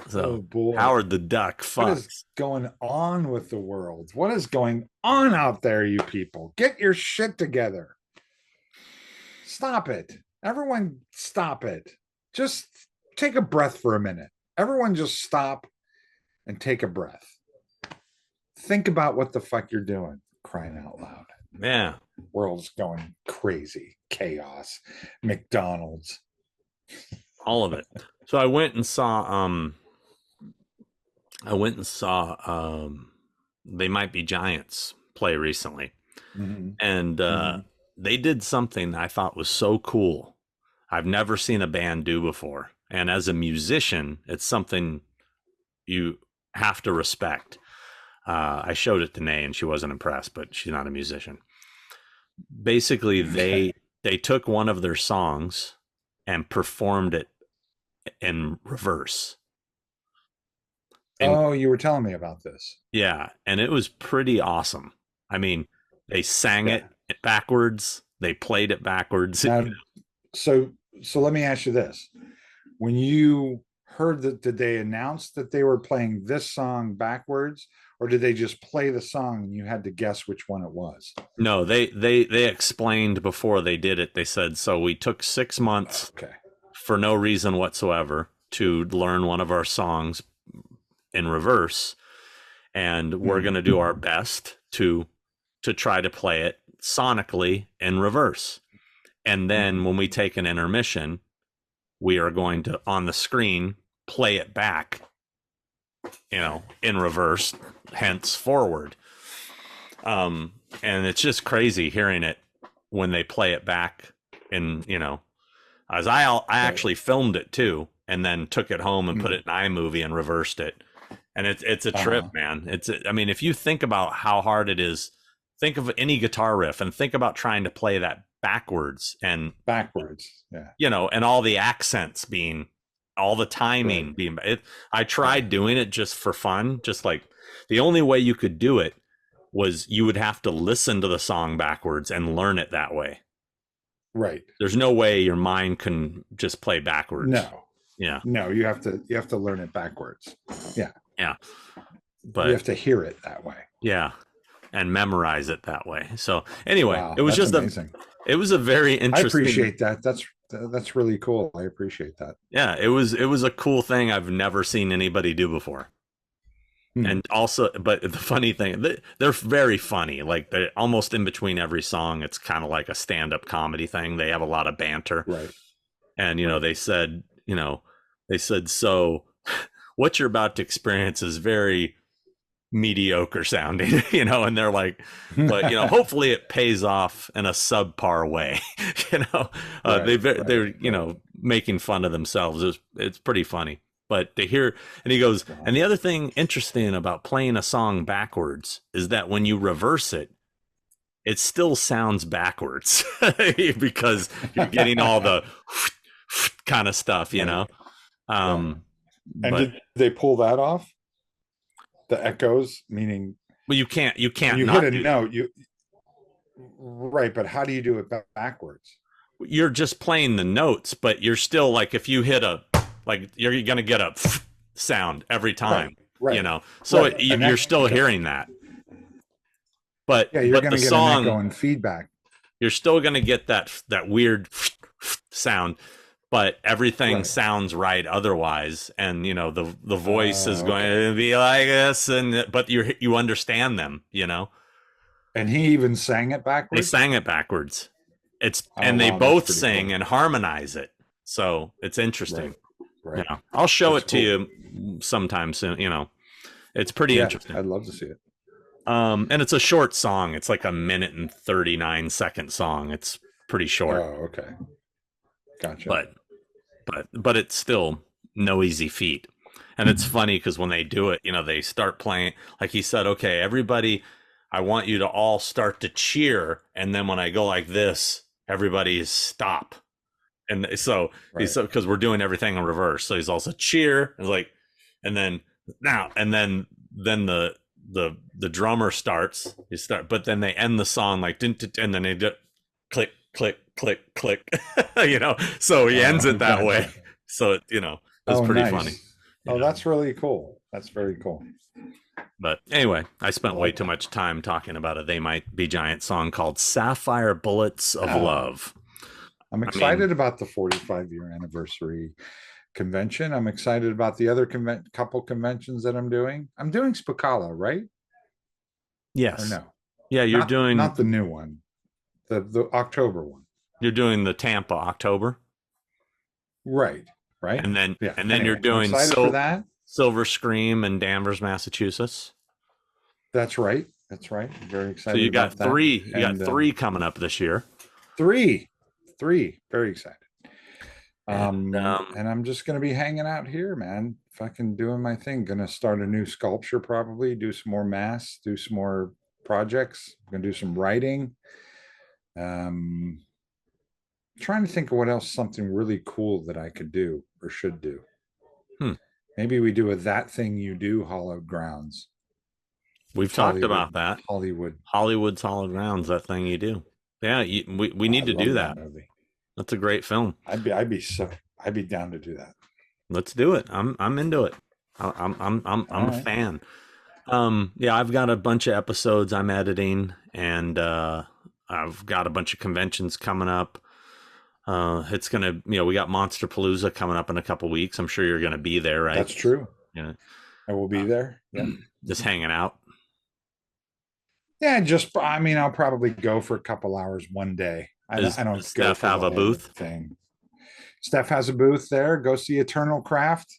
So, Oh boy. Howard the Duck What fucks. is going on with the world? What is going on out there, you people? Get your shit together. Stop it. Everyone, stop it. Just take a breath for a minute. Everyone, just stop and take a breath. Think about what the fuck you're doing. Crying out loud. Yeah. World's going crazy. Chaos. McDonald's. All of it. So I went and saw They Might Be Giants play recently. Mhm. And Mhm. they did something that I thought was so cool. I've never seen a band do before. And as a musician, it's something you have to respect. I showed it to Nay and she wasn't impressed, but she's not a musician. Basically, they took one of their songs and performed it in reverse. And, Oh, you were telling me about this. yeah, and it was pretty awesome. I mean, they sang it backwards, they played it backwards. Now, so let me ask you this. When you heard that, did they announce that they were playing this song backwards, or did they just play the song and you had to guess which one it was? No, they explained before they did it. They said, so we took 6 months for no reason whatsoever to learn one of our songs in reverse, and we're going to do our best to try to play it sonically in reverse. And then when we take an intermission, we are going to, on the screen, play it back in reverse, hence forward. And it's just crazy hearing it when they play it back. And as I actually filmed it too, and then took it home and put it in iMovie and reversed it. And it's a trip, man. I mean, if you think about how hard it is, think of any guitar riff and think about trying to play that backwards, and and all the accents being, all the timing being. I tried doing it just for fun, just like the only way you could do it was you would have to listen to the song backwards and learn it that way. Right. There's no way your mind can just play backwards. No. Yeah. No, you have to learn it backwards. Yeah. Yeah. But you have to hear it that way. Yeah. And memorize it that way. So anyway, wow, it was just amazing. It was a very interesting. I appreciate that. That's really cool. I appreciate that. Yeah, it was a cool thing I've never seen anybody do before. And also, but the funny thing, they're very funny. Like, they're almost in between every song. It's kind of like a stand-up comedy thing. They have a lot of banter. Right. And, they said, so what you're about to experience is very mediocre sounding, and they're like, but, hopefully it pays off in a subpar way. They're, making fun of themselves. It's pretty funny. But to hear, and he goes, and the other thing interesting about playing a song backwards is that when you reverse it, it still sounds backwards because you're getting all the kind of stuff, And did they pull that off? The echoes, meaning? Well, you can't. You not hit a note. Right, but how do you do it backwards? You're just playing the notes, but you're still like, if you hit you're going to get a sound every time, right. So you're still hearing that. But you're going to get an echo and feedback. You're still going to get that weird sound, but everything sounds right otherwise. And the voice is going to be like this, but you understand them, And he even sang it backwards. They sang it backwards. They both sing and harmonize it. So it's interesting. Right. Yeah, I'll show it to you sometime soon. It's pretty interesting. I'd love to see it. And it's a short song. It's like a 1:39 song. It's pretty short. Oh, okay. Gotcha. But it's still no easy feat. And it's funny because when they do it, they start playing, like he said, okay, everybody, I want you to all start to cheer. And then when I go like this, everybody stop. And so because we're doing everything in reverse. So he's also cheer. It's like, and then the drummer starts. But then they end the song like, and then they do click, click, click, click. So he ends it that way. So it's pretty funny. That's really cool. That's very cool. But anyway, I spent way too much time talking about a They Might Be Giant song called Sapphire Bullets of Love. I'm excited about the 45-year anniversary convention. I'm excited about the other couple conventions that I'm doing. I'm doing Spicala, right? Yes. Or no? Yeah, you're doing not the new one, the October one. You're doing the Tampa October, right? And then you're doing for that. Silver Scream in Danvers, Massachusetts. That's right. I'm very excited. So you got three. You got three coming up this year. Three. Very excited. And I'm just going to be hanging out here, man. Fucking doing my thing. Going to start a new sculpture, probably do some more masks, do some more projects. I'm going to do some writing. Trying to think of what else, something really cool that I could do or should do. Maybe we do a That Thing You Do Hallowed Grounds. We've talked about that. Hollywood's Hallowed Grounds, That Thing You Do. Yeah, we need to do that. That's a great film. I'd be down to do that. Let's do it. I'm into it. I'm a fan. I've got a bunch of episodes I'm editing, and I've got a bunch of conventions coming up. It's gonna, we got Monsterpalooza coming up in a couple weeks. I'm sure you're gonna be there, right? That's true. Yeah, I will be there. Yeah, just hanging out. Yeah, I'll probably go for a couple hours one day. I don't. Steph have a booth thing. Steph has a booth there. Go see Eternal Craft.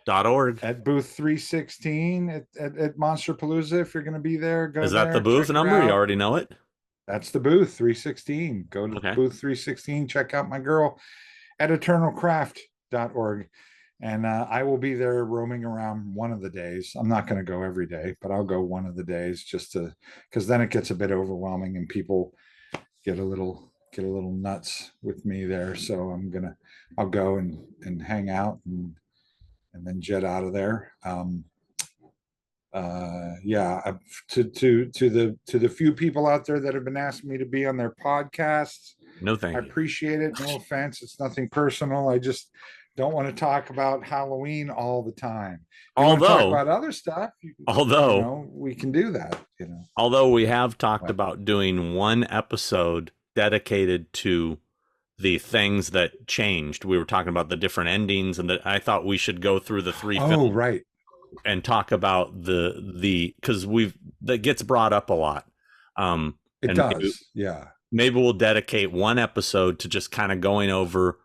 .org. at booth 316 at Monsterpalooza. If you're going to be there, go Is there. that the booth check her number? You out. already know it? That's the booth 316. Go to Okay. booth 316. Check out my girl at eternalcraft.org. And I will be there roaming around one of the days. I'm not going to go every day, but I'll go one of the days just to, because then it gets a bit overwhelming and people get a little nuts with me there. So I'll go and hang out and then jet out of there. Yeah, to the few people out there that have been asking me to be on their podcasts, No, I thank you. appreciate it. No offense, it's nothing personal. I just don't want to talk about Halloween all the time. You want to talk Although, about other stuff, you know, we can do that. You know, although we have talked What? about doing one episode dedicated to the things that changed. We were talking about the different endings, and that I thought we should go through the three oh films right, and talk about the because that gets brought up a lot. it And does. Yeah, maybe we'll dedicate one episode to just kind of going over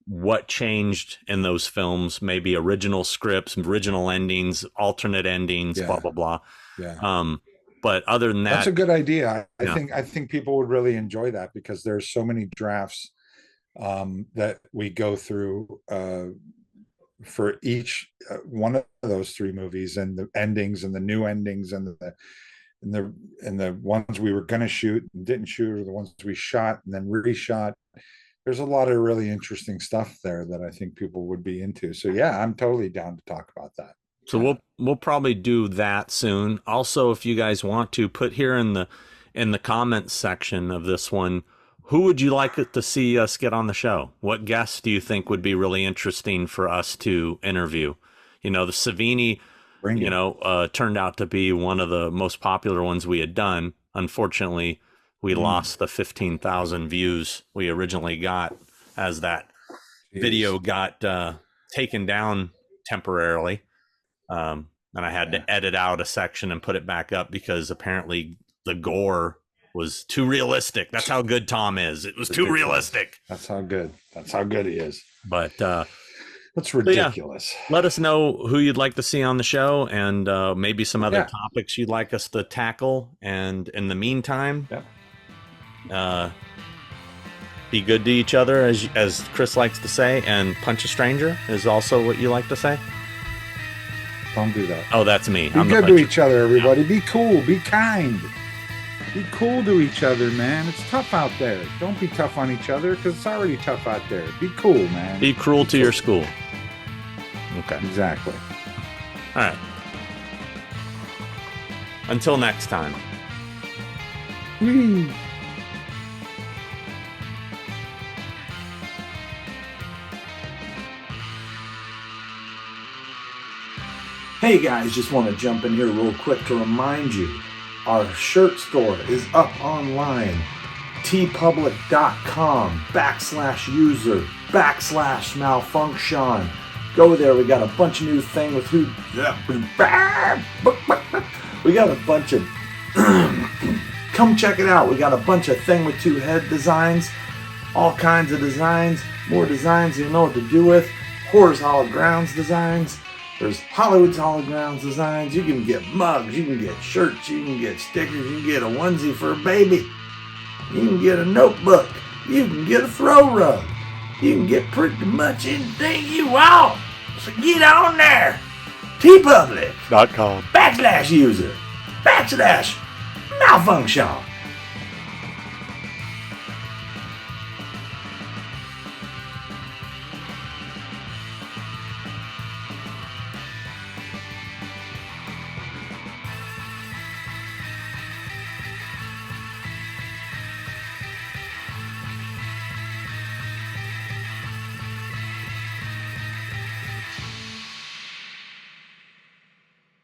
what changed in those films, maybe original scripts, original endings, alternate endings, Yeah. blah blah blah. yeah. But other than that, That's a good idea. Yeah. I think people would really enjoy that because there's so many drafts that we go through for each one of those three movies, and the endings and the new endings and the ones we were going to shoot and didn't shoot, or the ones we shot and then reshot. There's a lot of really interesting stuff there that I think people would be into. So yeah, I'm totally down to talk about that. So we'll probably do that soon. Also, if you guys want to put here in the comments section of this one, who would you like to see us get on the show? What guests do you think would be really interesting for us to interview? You know, the Savini, turned out to be one of the most popular ones we had done. Unfortunately, we lost the 15,000 views we originally got as that video got taken down temporarily. And I had to edit out a section and put it back up because apparently the gore was too realistic. That's how good Tom is. It was too realistic. That's how good he is. But that's ridiculous. Yeah, let us know who you'd like to see on the show, and maybe some other topics you'd like us to tackle. And in the meantime, be good to each other, as Chris likes to say, and punch a stranger is also what you like to say. Don't do that. Oh, that's me. Be good to each other, everybody. Be cool. Be kind. Be cool to each other, man. It's tough out there. Don't be tough on each other because it's already tough out there. Be cool, man. Be cruel to your school. Okay. Exactly. All right. Until next time. Whee. Hey guys, just want to jump in here real quick to remind you, our shirt store is up online, tpublic.com/user/malfunction. Go there, we got a bunch of new things with we got a bunch of come check it out. We got a bunch of thing with two head designs, all kinds of designs, more designs you know what to do with, Horror's Hollow Grounds designs. There's Hollywood's Hollow Grounds designs. You can get mugs, you can get shirts, you can get stickers, you can get a onesie for a baby. You can get a notebook. You can get a throw rug. You can get pretty much anything you want. So get on there. tpublic.com/user/malfunction.